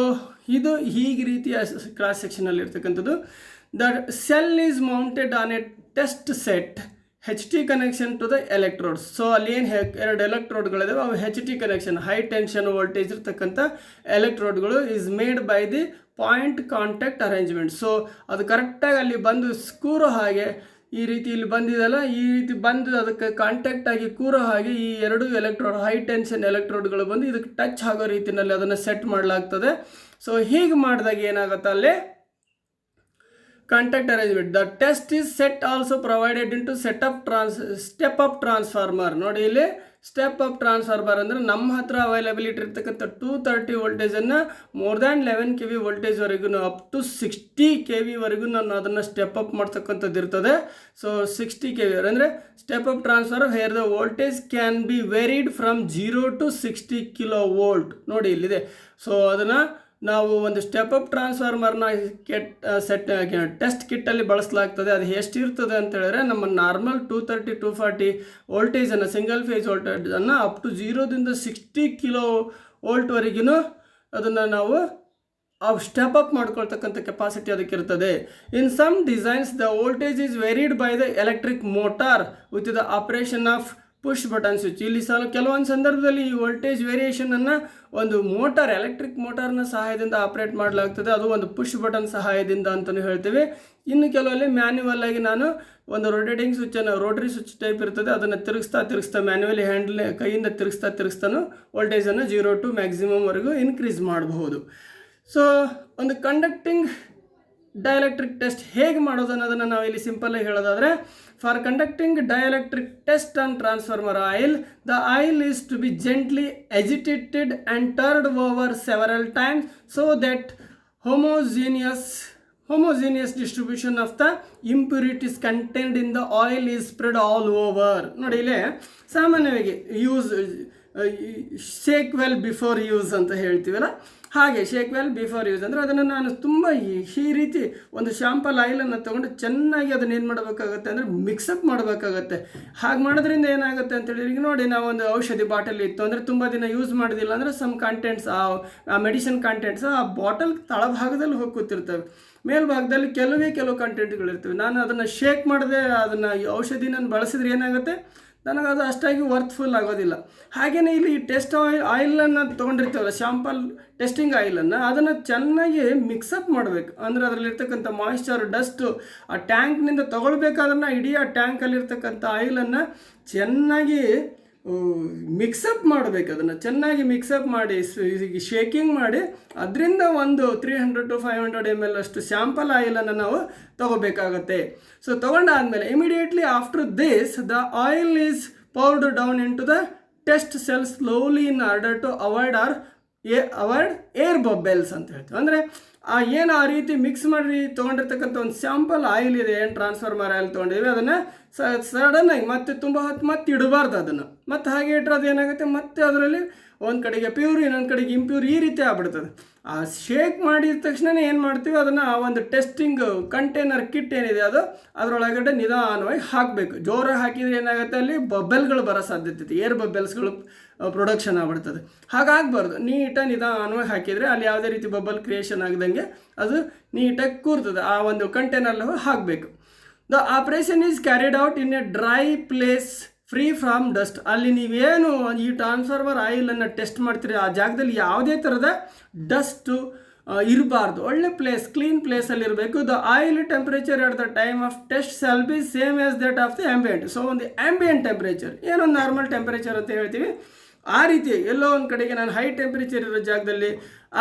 Speaker 1: ಇದು ಹೀಗೆ ರೀತಿಯ ಕ್ರಾಸ್ ಸೆಕ್ಷನಲ್ಲಿ ಇರ್ತಕ್ಕಂಥದ್ದು. The cell is mounted on a test set HT connection to the electrodes. So ಅಲ್ಲಿ ಏನು ಎರಡು ಎಲೆಕ್ಟ್ರೋಡ್ಗಳಿದಾವೆ, ಅವು HT connection, high tension voltage ಇರ್ತಕ್ಕಂಥ ಎಲೆಕ್ಟ್ರೋಡ್ಗಳು is made by the point contact arrangement. So ಅದು ಕರೆಕ್ಟಾಗಿ ಅಲ್ಲಿ ಬಂದು ಕೂರೋ ಹಾಗೆ, ಈ ರೀತಿ ಇಲ್ಲಿ ಬಂದಿದೆಯಲ್ಲ, ಈ ರೀತಿ ಬಂದು ಅದಕ್ಕೆ ಕಾಂಟ್ಯಾಕ್ಟ್ ಆಗಿ ಕೂರೋ ಹಾಗೆ ಈ ಎರಡು ಎಲೆಕ್ಟ್ರೋಡ್, ಹೈ ಟೆನ್ಷನ್ ಎಲೆಕ್ಟ್ರೋಡ್ಗಳು ಬಂದು ಇದಕ್ಕೆ ಟಚ್ ಆಗೋ ರೀತಿಯಲ್ಲಿ ಅದನ್ನು ಸೆಟ್ ಮಾಡಲಾಗ್ತದೆ. ಸೊ ಹೀಗೆ ಮಾಡಿದಾಗ ಏನಾಗುತ್ತೆ, ಅಲ್ಲಿ contact arrangement. The test is set also provided into step up transformer. ನೋಡಿ ಇಲ್ಲಿ ಸ್ಟೆಪ್ ಅಪ್ ಟ್ರಾನ್ಸ್ಫಾರ್ಮರ್ ಅಂದರೆ ನಮ್ಮ ಹತ್ರ ಅವೈಲಬಿಲಿಟಿ ಇರ್ತಕ್ಕಂಥ 230 ವೋಲ್ಟೇಜನ್ನು ಮೋರ್ ದ್ಯಾನ್ 11 kV ವೋಲ್ಟೇಜ್ವರೆಗೂ ಅಪ್ ಟು 60 kV ವರೆಗೂ ನಾನು ಅದನ್ನು ಸ್ಟೆಪ್ ಅಪ್ ಮಾಡ್ತಕ್ಕಂಥದ್ದು ಇರ್ತದೆ. ಸೊ 60 kV ಅಂದರೆ step up transformer here the voltage can be varied from 0 to 60 kV. ನೋಡಿ ಇಲ್ಲಿದೆ. ಸೊ ಅದನ್ನು ನಾವು ಒಂದು ಸ್ಟೆಪ್ ಅಪ್ ಟ್ರಾನ್ಸ್ಫಾರ್ಮರ್ನ ಟೆಸ್ಟ್ ಕಿಟ್ಟಲ್ಲಿ ಬಳಸಲಾಗ್ತದೆ. ಅದು ಎಷ್ಟಿರ್ತದೆ ಅಂತ ಹೇಳಿದ್ರೆ, ನಮ್ಮ ನಾರ್ಮಲ್ 230, 240 ವೋಲ್ಟೇಜನ್ನು, ಸಿಂಗಲ್ ಫೇಸ್ ವೋಲ್ಟೇಜನ್ನು ಅಪ್ ಟು 0 to 60 kV ವೋಲ್ಟ್ವರೆಗೂ ಅದನ್ನು ನಾವು ಸ್ಟೆಪ್ ಅಪ್ ಮಾಡ್ಕೊಳ್ತಕ್ಕಂಥ ಕೆಪಾಸಿಟಿ ಅದಕ್ಕಿರ್ತದೆ. In some designs the voltage is varied by the electric motor with the operation of push button switch. ಇಲ್ಲಿ ಕೆಲವೊಂದು ಸಂದರ್ಭದಲ್ಲಿ ಈ ವೋಲ್ಟೇಜ್ ವೇರಿಯೇಷನನ್ನು ಒಂದು ಮೋಟಾರ್, ಎಲೆಕ್ಟ್ರಿಕ್ ಮೋಟಾರ್ನ ಸಹಾಯದಿಂದ ಆಪ್ರೇಟ್ ಮಾಡಲಾಗ್ತದೆ, ಅದು ಒಂದು ಪುಷ್ ಬಟನ್ ಸಹಾಯದಿಂದ ಅಂತಲೂ ಹೇಳ್ತೀವಿ. ಇನ್ನು ಕೆಲವಲ್ಲಿ ಮ್ಯಾನ್ಯುವಲ್ ಆಗಿ ನಾನು ಒಂದು ರೊಟೇಟಿಂಗ್ ಸ್ವಿಚ್ಚನ್ನು, ರೋಟರಿ ಸ್ವಿಚ್ ಟೈಪ್ ಇರ್ತದೆ, ಅದನ್ನು ತಿರುಗಿಸ್ತಾ ಮ್ಯಾನ್ಯುವಲಿ ಹ್ಯಾಂಡಲ್ ಕೈಯಿಂದ ತಿರುಗಿಸ್ತಾನು ವೋಲ್ಟೇಜನ್ನು 0 to ಮ್ಯಾಕ್ಸಿಮಮ್ವರೆಗೂ ಇನ್ಕ್ರೀಸ್ ಮಾಡಬಹುದು. ಸೊ ಒಂದು ಕಂಡಕ್ಟಿಂಗ್ ಡೈಎಲೆಕ್ಟ್ರಿಕ್ ಟೆಸ್ಟ್ ಹೇಗೆ ಮಾಡೋದು ಅನ್ನೋದನ್ನು ನಾವು ಇಲ್ಲಿ ಸಿಂಪಲ್ಲಾಗಿ ಹೇಳೋದಾದರೆ, for conducting dielectric test on transformer oil, the oil is to be gently agitated and turned over several times so that homogeneous distribution of the impurities contained in the oil is spread all over. ನೋಡಿ ಇಲ್ಲಿ ಸಾಮಾನ್ಯವಾಗಿ shake well before use ಅಂತ ಹೇಳ್ತೀವಲ್ಲ, ಹಾಗೆ shake well before use ಅಂದರೆ ಅದನ್ನು ನಾನು ತುಂಬ ಈ ರೀತಿ ಒಂದು ಶಾಂಪಲ್ ಆಯಿಲನ್ನು ತೊಗೊಂಡು ಚೆನ್ನಾಗಿ ಅದನ್ನು ಏನು ಮಾಡಬೇಕಾಗುತ್ತೆ ಅಂದರೆ ಮಿಕ್ಸಪ್ ಮಾಡಬೇಕಾಗತ್ತೆ. ಹಾಗೆ ಮಾಡೋದ್ರಿಂದ ಏನಾಗುತ್ತೆ ಅಂತೇಳಿ, ಈಗ ನೋಡಿ ನಾವು ಒಂದು ಔಷಧಿ ಬಾಟಲ್ ಇತ್ತು ಅಂದರೆ ತುಂಬ ದಿನ ಯೂಸ್ ಮಾಡೋದಿಲ್ಲ ಅಂದರೆ ಸಮ್ ಕಂಟೆಂಟ್ಸ್, ಆ ಮೆಡಿಸಿನ್ ಕಂಟೆಂಟ್ಸ್ ಆ ಬಾಟಲ್ ತಳಭಾಗದಲ್ಲಿ ಹೋಗಿ ಕೂತಿರ್ತವೆ, ಮೇಲ್ಭಾಗದಲ್ಲಿ ಕೆಲವು ಕಂಟೆಂಟ್ಗಳಿರ್ತವೆ. ನಾನು ಅದನ್ನು ಶೇಕ್ ಮಾಡದೆ ಅದನ್ನು ಔಷಧಿ ನಾನು ಬಳಸಿದ್ರೆ ಏನಾಗುತ್ತೆ, ನನಗದು ಅಷ್ಟಾಗಿ ವರ್ತ್ಫುಲ್ ಆಗೋದಿಲ್ಲ. ಹಾಗೆಯೇ ಇಲ್ಲಿ ಟೆಸ್ಟ್ ಆಯಿಲನ್ನು ತೊಗೊಂಡಿರ್ತೇವಲ್ಲ, ಶಾಂಪಲ್ ಟೆಸ್ಟಿಂಗ್ ಆಯಿಲನ್ನು, ಅದನ್ನು ಚೆನ್ನಾಗಿ ಮಿಕ್ಸಪ್ ಮಾಡಬೇಕು. ಅಂದರೆ ಅದರಲ್ಲಿರ್ತಕ್ಕಂಥ ಮಾಯಿಶ್ಚರ್, ಡಸ್ಟು ಆ ಟ್ಯಾಂಕ್ನಿಂದ ತೊಗೊಳ್ಬೇಕಾದ್ರೆ ಇಡೀ ಆ ಟ್ಯಾಂಕಲ್ಲಿರ್ತಕ್ಕಂಥ ಆಯಿಲನ್ನು ಚೆನ್ನಾಗಿ ಮಿಕ್ಸಪ್ ಮಾಡಬೇಕು. ಅದನ್ನು ಚೆನ್ನಾಗಿ ಮಿಕ್ಸಪ್ ಮಾಡಿ ಶೇಕಿಂಗ್ ಮಾಡಿ ಅದರಿಂದ ಒಂದು 300 to 500 ml ಅಷ್ಟು ಸ್ಯಾಂಪಲ್ ಆಯಿಲನ್ನು ನಾವು ತೊಗೋಬೇಕಾಗತ್ತೆ. ಸೊ ತೊಗೊಂಡಾದಮೇಲೆ immediately after this the oil is poured down into the test cell slowly in order to avoid air bubbles ಅಂತ ಹೇಳ್ತೀವಿ. ಅಂದರೆ ಏನು ಆ ರೀತಿ ಮಿಕ್ಸ್ ಮಾಡಿ ತೊಗೊಂಡಿರ್ತಕ್ಕಂಥ ಒಂದು ಸ್ಯಾಂಪಲ್ ಆಯಿಲ್ ಇದೆ, ಏನು ಟ್ರಾನ್ಸ್ಫಾರ್ಮರ್ ಆಯಿಲ್ ತೊಗೊಂಡಿದ್ದೀವಿ, ಅದನ್ನು ಸಡನ್ನಾಗಿ ಮತ್ತೆ ತುಂಬ ಹೊತ್ತು ಮತ್ತೆ ಇಡಬಾರ್ದು. ಅದನ್ನು ಮತ್ತೆ ಹಾಗೆ ಇಟ್ಟರೆ ಅದು ಏನಾಗುತ್ತೆ, ಮತ್ತೆ ಅದರಲ್ಲಿ ಒಂದು ಕಡೆಗೆ ಪ್ಯೂರ್ ಇನ್ನೊಂದು ಕಡೆಗೆ ಇಂಪ್ಯೂರ್ ಈ ರೀತಿ ಆಗ್ಬಿಡ್ತದೆ. ಆ ಶೇಕ್ ಮಾಡಿದ ತಕ್ಷಣ ಏನು ಮಾಡ್ತೀವಿ, ಅದನ್ನು ಆ ಒಂದು ಟೆಸ್ಟಿಂಗ್ ಕಂಟೈನರ್ ಕಿಟ್ ಏನಿದೆ ಅದು ಅದರೊಳಗಡೆ ನಿಧಾನವಾಗಿ ಹಾಕಬೇಕು. ಜೋರಾಗಿ ಹಾಕಿದರೆ ಏನಾಗುತ್ತೆ, ಅಲ್ಲಿ ಬಬೆಲ್ಗಳು ಬರೋ ಸಾಧ್ಯತೆ ಇದೆ, ಏರ್ ಬಬೆಲ್ಸ್ಗಳು ಪ್ರೊಡಕ್ಷನ್ ಆಗ್ಬಿಡ್ತದೆ. ಹಾಗಾಗಬಾರ್ದು. ನೀಟಾಗಿ ನಿಧಾನವಾಗಿ ಹಾಕಿದರೆ ಅಲ್ಲಿ ಯಾವುದೇ ರೀತಿ ಬಬಲ್ ಕ್ರಿಯೇಷನ್ ಆಗದಂಗೆ ಅದು ನೀಟಾಗಿ ಕೂರ್ತದೆ. ಆ ಒಂದು ಕಂಟೈನರ್ಲಿ ಹಾಕಬೇಕು. The operation is carried out in a dry place free from dust. ಅಲ್ಲಿ ನೀವೇನು ಈ ಟ್ರಾನ್ಸ್ಫಾರ್ಮರ್ ಆಯಿಲನ್ನು ಟೆಸ್ಟ್ ಮಾಡ್ತೀರಿ ಆ ಜಾಗದಲ್ಲಿ ಯಾವುದೇ ಥರದ ಡಸ್ಟು ಇರಬಾರ್ದು. ಒಳ್ಳೆ ಪ್ಲೇಸ್, ಕ್ಲೀನ್ ಪ್ಲೇಸಲ್ಲಿ ಇರಬೇಕು. The oil temperature at the time of test shall be same as that of the ambient. So ಒಂದು ಆಂಬಿಯಂಟ್ ಟೆಂಪ್ರೇಚರ್, ಏನೊಂದು ನಾರ್ಮಲ್ ಟೆಂಪ್ರೇಚರ್ ಅಂತ ಹೇಳ್ತೀವಿ, ಆ ರೀತಿ ಎಲ್ಲೋ ಒಂದು ಕಡೆಗೆ ನಾನು ಹೈ ಟೆಂಪ್ರೇಚರ್ ಇರೋ ಜಾಗದಲ್ಲಿ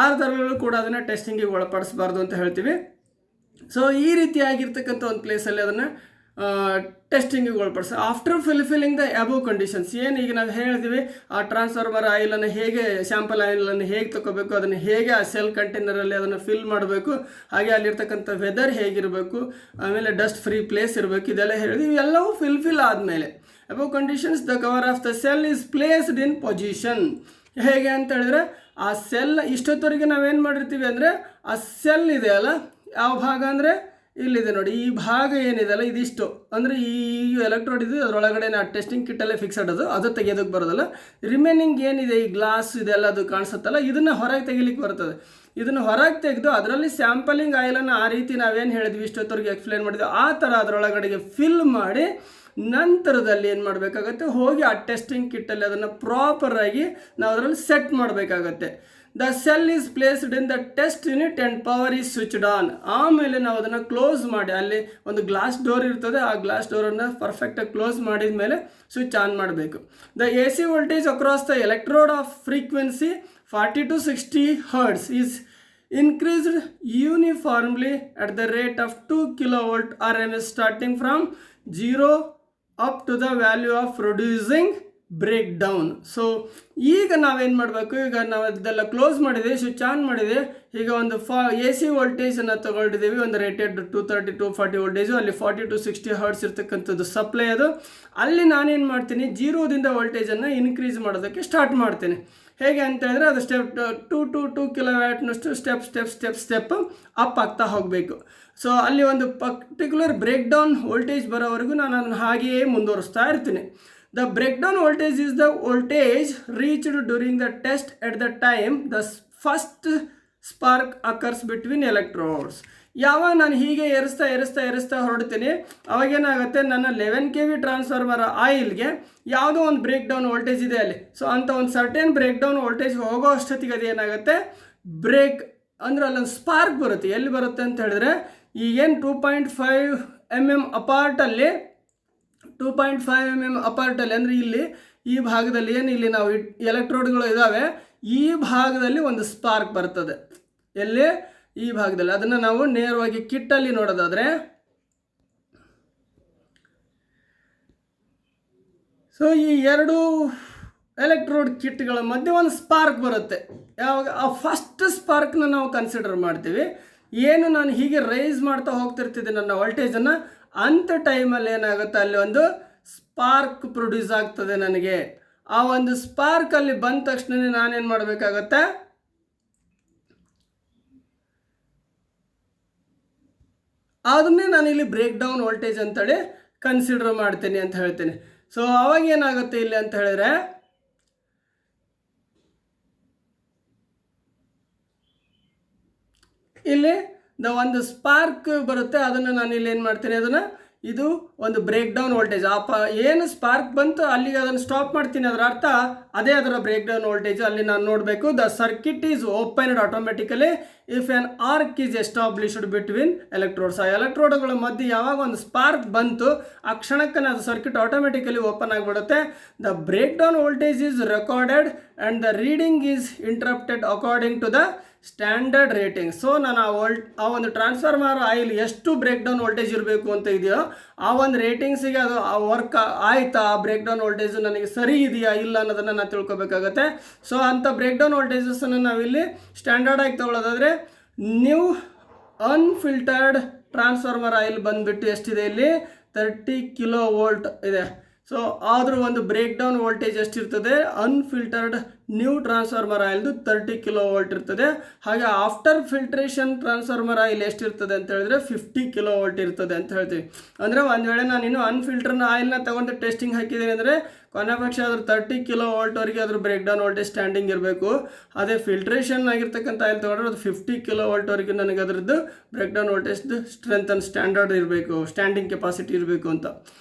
Speaker 1: ಆರ್ದರಲ್ಲೂ ಕೂಡ ಅದನ್ನು ಟೆಸ್ಟಿಂಗಿಗೆ ಒಳಪಡಿಸಬಾರ್ದು ಅಂತ ಹೇಳ್ತೀವಿ. ಸೊ ಈ ರೀತಿಯಾಗಿರ್ತಕ್ಕಂಥ ಒಂದು ಪ್ಲೇಸಲ್ಲಿ ಅದನ್ನು ಟೆಸ್ಟಿಂಗಿಗೆ ಒಳಪಡಿಸಿ after fulfilling the above conditions. ಏನು ಈಗ ನಾವು ಹೇಳ್ತೀವಿ, ಆ ಟ್ರಾನ್ಸ್ಫಾರ್ಮರ್ ಆಯಿಲನ್ನು ಹೇಗೆ, ಸ್ಯಾಂಪಲ್ ಆಯಿಲನ್ನು ಹೇಗೆ ತೊಗೋಬೇಕು, ಅದನ್ನು ಹೇಗೆ ಆ ಸೆಲ್ ಕಂಟೈನರಲ್ಲಿ ಅದನ್ನು ಫಿಲ್ ಮಾಡಬೇಕು, ಹಾಗೆ ಅಲ್ಲಿರ್ತಕ್ಕಂಥ ವೆದರ್ ಹೇಗಿರಬೇಕು, ಆಮೇಲೆ ಡಸ್ಟ್ ಫ್ರೀ ಪ್ಲೇಸ್ ಇರಬೇಕು, ಇದೆಲ್ಲ ಹೇಳಿದ್ವಿ. ಇವೆಲ್ಲವೂ ಫಿಲ್ ಆದಮೇಲೆ above conditions the cover of the cell is placed in position. ಹೇಗೆ ಅಂತ ಹೇಳಿದ್ರೆ, ಆ ಸೆಲ್ ಇಷ್ಟೊತ್ತವರೆಗೆ ನಾವೇನು ಮಾಡಿರ್ತೀವಿ ಅಂದರೆ, ಆ ಸೆಲ್ ಇದೆಯಲ್ಲ, ಯಾವ ಭಾಗ ಅಂದರೆ ಇಲ್ಲಿದೆ ನೋಡಿ, ಈ ಭಾಗ ಏನಿದೆ ಅಲ್ಲ ಇದಿಷ್ಟು, ಅಂದರೆ ಈ ಎಲೆಕ್ಟ್ರೋಡ್ ಇದೆ, ಅದರೊಳಗಡೆ ಆ ಟೆಸ್ಟಿಂಗ್ ಕಿಟ್ಟಲ್ಲೇ ಫಿಕ್ಸಡ್ ಅದು ತೆಗೆಯೋದಕ್ಕೆ ಬರೋದಲ್ಲ. ರಿಮೈನಿಂಗ್ ಏನಿದೆ ಈ ಗ್ಲಾಸ್ ಇದೆಲ್ಲ ಅದು ಕಾಣಿಸುತ್ತಲ್ಲ, ಇದನ್ನು ಹೊರಗೆ ತೆಗಿಲಿಕ್ಕೆ ಬರ್ತದೆ. ಇದನ್ನು ಹೊರಗೆ ತೆಗೆದು ಅದರಲ್ಲಿ ಸ್ಯಾಂಪಲಿಂಗ್ ಆಯಿಲನ್ನು ಆ ರೀತಿ ನಾವೇನು ಹೇಳಿದ್ವಿ ಇಷ್ಟೊತ್ತವರೆಗೆ ಎಕ್ಸ್ಪ್ಲೇನ್ ಮಾಡಿದ್ವಿ ಆ ಥರ ಅದರೊಳಗಡೆಗೆ ಫಿಲ್ ಮಾಡಿ ನಂತರದಲ್ಲಿ ಏನು ಮಾಡಬೇಕಾಗತ್ತೆ, ಹೋಗಿ ಆ ಟೆಸ್ಟಿಂಗ್ ಕಿಟ್ಟಲ್ಲಿ ಅದನ್ನು ಪ್ರಾಪರಾಗಿ ನಾವು ಅದರಲ್ಲಿ ಸೆಟ್ ಮಾಡಬೇಕಾಗತ್ತೆ. The cell is placed in the test unit and power is switched on. ಆಮೇಲೆ ನಾವು ಅದನ್ನು ಕ್ಲೋಸ್ ಮಾಡಿ, ಅಲ್ಲಿ ಒಂದು ಗ್ಲಾಸ್ ಡೋರ್ ಇರ್ತದೆ, ಆ ಗ್ಲಾಸ್ ಡೋರನ್ನು ಪರ್ಫೆಕ್ಟಾಗಿ ಕ್ಲೋಸ್ ಮಾಡಿದ ಮೇಲೆ ಸ್ವಿಚ್ ಆನ್ ಮಾಡಬೇಕು. The A C voltage across the electrode off frequency 40 to 60 Hz is increased uniformly at the rate of 2 kilovolt RMS starting from 0 up to the value of producing breakdown. So ಈಗ ನಾವೇನು ಮಾಡಬೇಕು, ಈಗ ನಾವು ಅದೆಲ್ಲ close ಮಾಡಿದೆ, switch on ಮಾಡಿದೆ, ಈಗ ಒಂದು ಎ ಸಿ ವೋಲ್ಟೇಜನ್ನು ತೊಗೊಂಡಿದ್ದೀವಿ, ಒಂದು ರೇಟೆಡ್ 230 to 40 ವೋಲ್ಟೇಜು, ಅಲ್ಲಿ 40 to 60 Hz ಇರ್ತಕ್ಕಂಥದ್ದು ಸಪ್ಲೈ ಅದು. ಅಲ್ಲಿ ನಾನೇನು ಮಾಡ್ತೀನಿ, 0ದಿಂದ ವೋಲ್ಟೇಜನ್ನು ಇನ್ಕ್ರೀಸ್ ಮಾಡೋದಕ್ಕೆ ಸ್ಟಾರ್ಟ್ ಮಾಡ್ತೀನಿ. ಹೇಗೆ ಅಂತ ಹೇಳಿದ್ರೆ, ಅದು ಸ್ಟೆಪ್ 2 ಕಿಲೋವ್ಯಾಟ್ನಷ್ಟು ಸ್ಟೆಪ್ ಅಪ್ ಆಗ್ತಾ ಹೋಗಬೇಕು. ಸೊ ಅಲ್ಲಿ ಒಂದು ಪರ್ಟಿಕ್ಯುಲರ್ ಬ್ರೇಕ್ ಡೌನ್ ವೋಲ್ಟೇಜ್ ಬರೋವರೆಗೂ ನಾನು ಅದನ್ನು ಹಾಗೆಯೇ ಮುಂದುವರಿಸ್ತಾ ಇರ್ತೀನಿ. The breakdown voltage is the voltage reached during the test at the time the first spark occurs between electrodes. ಯಾವಾಗ ನಾನು ಹೀಗೆ ಏರಿಸ್ತಾ ಹೊರಡ್ತೀನಿ, ಅವಾಗೇನಾಗುತ್ತೆ, ನನ್ನ 11 kV ಟ್ರಾನ್ಸ್ಫಾರ್ಮರ್ ಆಯಿಲ್ಗೆ ಯಾವುದೋ ಒಂದು ಬ್ರೇಕ್ ಡೌನ್ ವೋಲ್ಟೇಜ್ ಇದೆ ಅಲ್ಲಿ. ಸೊ ಅಂಥ ಒಂದು ಸರ್ಟೇನ್ ಬ್ರೇಕ್ ಡೌನ್ ವೋಲ್ಟೇಜ್ ಹೋಗೋ ಅಷ್ಟೊತ್ತಿಗೆ ಅದು ಏನಾಗುತ್ತೆ, ಬ್ರೇಕ್ ಅಂದರೆ ಅಲ್ಲೊಂದು ಸ್ಪಾರ್ಕ್ ಬರುತ್ತೆ. ಎಲ್ಲಿ ಬರುತ್ತೆ ಅಂತ ಹೇಳಿದ್ರೆ, ಈಗೇನು 2.5 mm ಅಪಾರ್ಟಲ್ಲಿ 2.5 mm ಅಪಾರ್ಟಲ್ಲಿ ಅಂದರೆ ಇಲ್ಲಿ ಈ ಭಾಗದಲ್ಲಿ ಏನು ಇಲ್ಲಿ ನಾವು ಎಲೆಕ್ಟ್ರೋಡ್ಗಳು ಇದ್ದಾವೆ, ಈ ಭಾಗದಲ್ಲಿ ಒಂದು ಸ್ಪಾರ್ಕ್ ಬರ್ತದೆ. ಎಲ್ಲಿ? ಈ ಭಾಗದಲ್ಲಿ. ಅದನ್ನು ನಾವು ನೇರವಾಗಿ ಕಿಟ್ಟಲ್ಲಿ ನೋಡೋದಾದರೆ, ಸೊ ಈ ಎರಡು ಎಲೆಕ್ಟ್ರೋಡ್ ಕಿಟ್ಗಳ ಮಧ್ಯೆ ಒಂದು ಸ್ಪಾರ್ಕ್ ಬರುತ್ತೆ. ಯಾವಾಗ ಆ ಫಸ್ಟ್ ಸ್ಪಾರ್ಕ್ನ ನಾವು ಕನ್ಸಿಡರ್ ಮಾಡ್ತೀವಿ. ಏನು ನಾನು ಹೀಗೆ ರೈಸ್ ಮಾಡ್ತಾ ಹೋಗ್ತಿರ್ತಿದ್ದೆ ನನ್ನ ವೋಲ್ಟೇಜನ್ನು, ಅಂಥ ಟೈಮಲ್ಲಿ ಏನಾಗುತ್ತೆ, ಅಲ್ಲಿ ಒಂದು ಸ್ಪಾರ್ಕ್ ಪ್ರೊಡ್ಯೂಸ್ ಆಗ್ತದೆ ನನಗೆ. ಆ ಒಂದು ಸ್ಪಾರ್ಕಲ್ಲಿ ಬಂದ ತಕ್ಷಣ ನಾನೇನು ಮಾಡಬೇಕಾಗತ್ತೆ, ಅದನ್ನೇ ನಾನಿಲ್ಲಿ ಬ್ರೇಕ್ ಡೌನ್ ವೋಲ್ಟೇಜ್ ಅಂತೇಳಿ ಕನ್ಸಿಡರ್ ಮಾಡ್ತೀನಿ ಅಂತ ಹೇಳ್ತೀನಿ. ಸೊ ಅವಾಗ ಏನಾಗುತ್ತೆ ಇಲ್ಲಿ ಅಂತ ಹೇಳಿದ್ರೆ, ಇಲ್ಲಿ ಒಂದು ಸ್ಪಾರ್ಕ್ ಬರುತ್ತೆ. ಅದನ್ನು ನಾನು ಇಲ್ಲಿ ಏನು ಮಾಡ್ತೀನಿ, ಇದು ಒಂದು ಬ್ರೇಕ್ ಡೌನ್ ವೋಲ್ಟೇಜ್. ಏನು ಸ್ಪಾರ್ಕ್ ಬಂತು ಅಲ್ಲಿಗೆ ಅದನ್ನು ಸ್ಟಾಪ್ ಮಾಡ್ತೀನಿ. ಅದರ ಅರ್ಥ ಅದೇ ಅದರ ಬ್ರೇಕ್ ಡೌನ್ ವೋಲ್ಟೇಜ್. ಅಲ್ಲಿ ನಾನು ನೋಡಬೇಕು, the circuit is opened automatically if on arc is established between electrodes. ಆ ಎಲೆಕ್ಟ್ರೋಡ್ಗಳ ಮಧ್ಯೆ ಯಾವಾಗ ಒಂದು ಸ್ಪಾರ್ಕ್ ಬಂತು, ಆ ಕ್ಷಣಕ್ಕೆ ಅದು ಸರ್ಕಿಟ್ ಆಟೋಮೆಟಿಕಲಿ ಓಪನ್ ಆಗಿಬಿಡುತ್ತೆ. The breakdown voltage is recorded and the reading is interrupted according to the standard rating. So ನಾನು ಆ ಒಂದು ಟ್ರಾನ್ಸ್ಫಾರ್ಮರ್ ಆಯಿಲ್ ಎಷ್ಟು ಬ್ರೇಕ್ ಡೌನ್ ವೋಲ್ಟೇಜ್ ಇರಬೇಕು ಅಂತ ಇದೆಯೋ, ಆ ಒಂದು ರೇಟಿಂಗ್ಸಿಗೆ ಅದು ಆ ವರ್ಕ್ ಆಯಿತಾ, ಆ ಬ್ರೇಕ್ ಡೌನ್ ವೋಲ್ಟೇಜು ನನಗೆ ಸರಿ ಇದೆಯಾ ಇಲ್ಲ ಅನ್ನೋದನ್ನು ನಾನು ತಿಳ್ಕೊಬೇಕಾಗತ್ತೆ. ಸೊ ಅಂಥ ಬ್ರೇಕ್ ಡೌನ್ ವೋಲ್ಟೇಜಸನ್ನು ನಾವಿಲ್ಲಿ ಸ್ಟ್ಯಾಂಡರ್ಡ್ ಆಗಿ ತೊಗೊಳ್ಳೋದಾದರೆ, ನ್ಯೂ ಅನ್ಫಿಲ್ಟರ್ಡ್ ಟ್ರಾನ್ಸ್ಫಾರ್ಮರ್ ಆಯಿಲ್ ಬಂದುಬಿಟ್ಟು ಎಷ್ಟಿದೆ, ಇಲ್ಲಿ 30 kV ಇದೆ. ಸೊ ಆದರೂ ಒಂದು ಬ್ರೇಕ್ ಡೌನ್ ವೋಲ್ಟೇಜ್ ಎಷ್ಟಿರ್ತದೆ, ಅನ್ಫಿಲ್ಟರ್ಡ್ ನ್ಯೂ ಟ್ರಾನ್ಸ್ಫಾರ್ಮರ್ ಆಯಿಲ್ದು 30 kV ಇರ್ತದೆ. ಹಾಗೆ ಆಫ್ಟರ್ ಫಿಲ್ಟ್ರೇಷನ್ ಟ್ರಾನ್ಸ್ಫಾರ್ಮರ್ ಆಯಿಲ್ ಎಷ್ಟಿರ್ತದೆ ಅಂತ ಹೇಳಿದ್ರೆ 50 kV ಇರ್ತದೆ ಅಂತ ಹೇಳ್ತೀವಿ. ಅಂದರೆ ಒಂದು ವೇಳೆ ನಾನು ಇನ್ನೂ ಅನ್ಫಿಲ್ಟರ್ನ ಆಯಿಲ್ನ ತೊಗೊಂಡು ಟೆಸ್ಟಿಂಗ್ ಹಾಕಿದ್ದೀನಿ ಅಂದರೆ ಕೊನೆ ಪಕ್ಷ ಅದ್ರ 30 kV ಅದ್ರ ಬ್ರೇಕ್ ಡೌನ್ ವೋಲ್ಟೇಜ್ ಸ್ಟ್ಯಾಂಡಿಂಗ್ ಇರಬೇಕು. ಅದೇ ಫಿಲ್ಟ್ರೇಷನ್ ಆಗಿರ್ತಕ್ಕಂಥ ಆಯಿಲ್ ತೊಗೊಂಡ್ರೆ ಅದು 50 kV ನನಗೆ ಅದರದ್ದು ಬ್ರೇಕ್ ಡೌನ್ ವೋಲ್ಟೇಜ್ದು ಸ್ಟ್ರೆಂತ್ ಅಂಡ್ ಸ್ಟ್ಯಾಂಡರ್ಡ್ ಇರಬೇಕು, ಸ್ಟ್ಯಾಂಡಿಂಗ್ ಕೆಪಾಸಿಟಿ ಇರಬೇಕು ಅಂತ.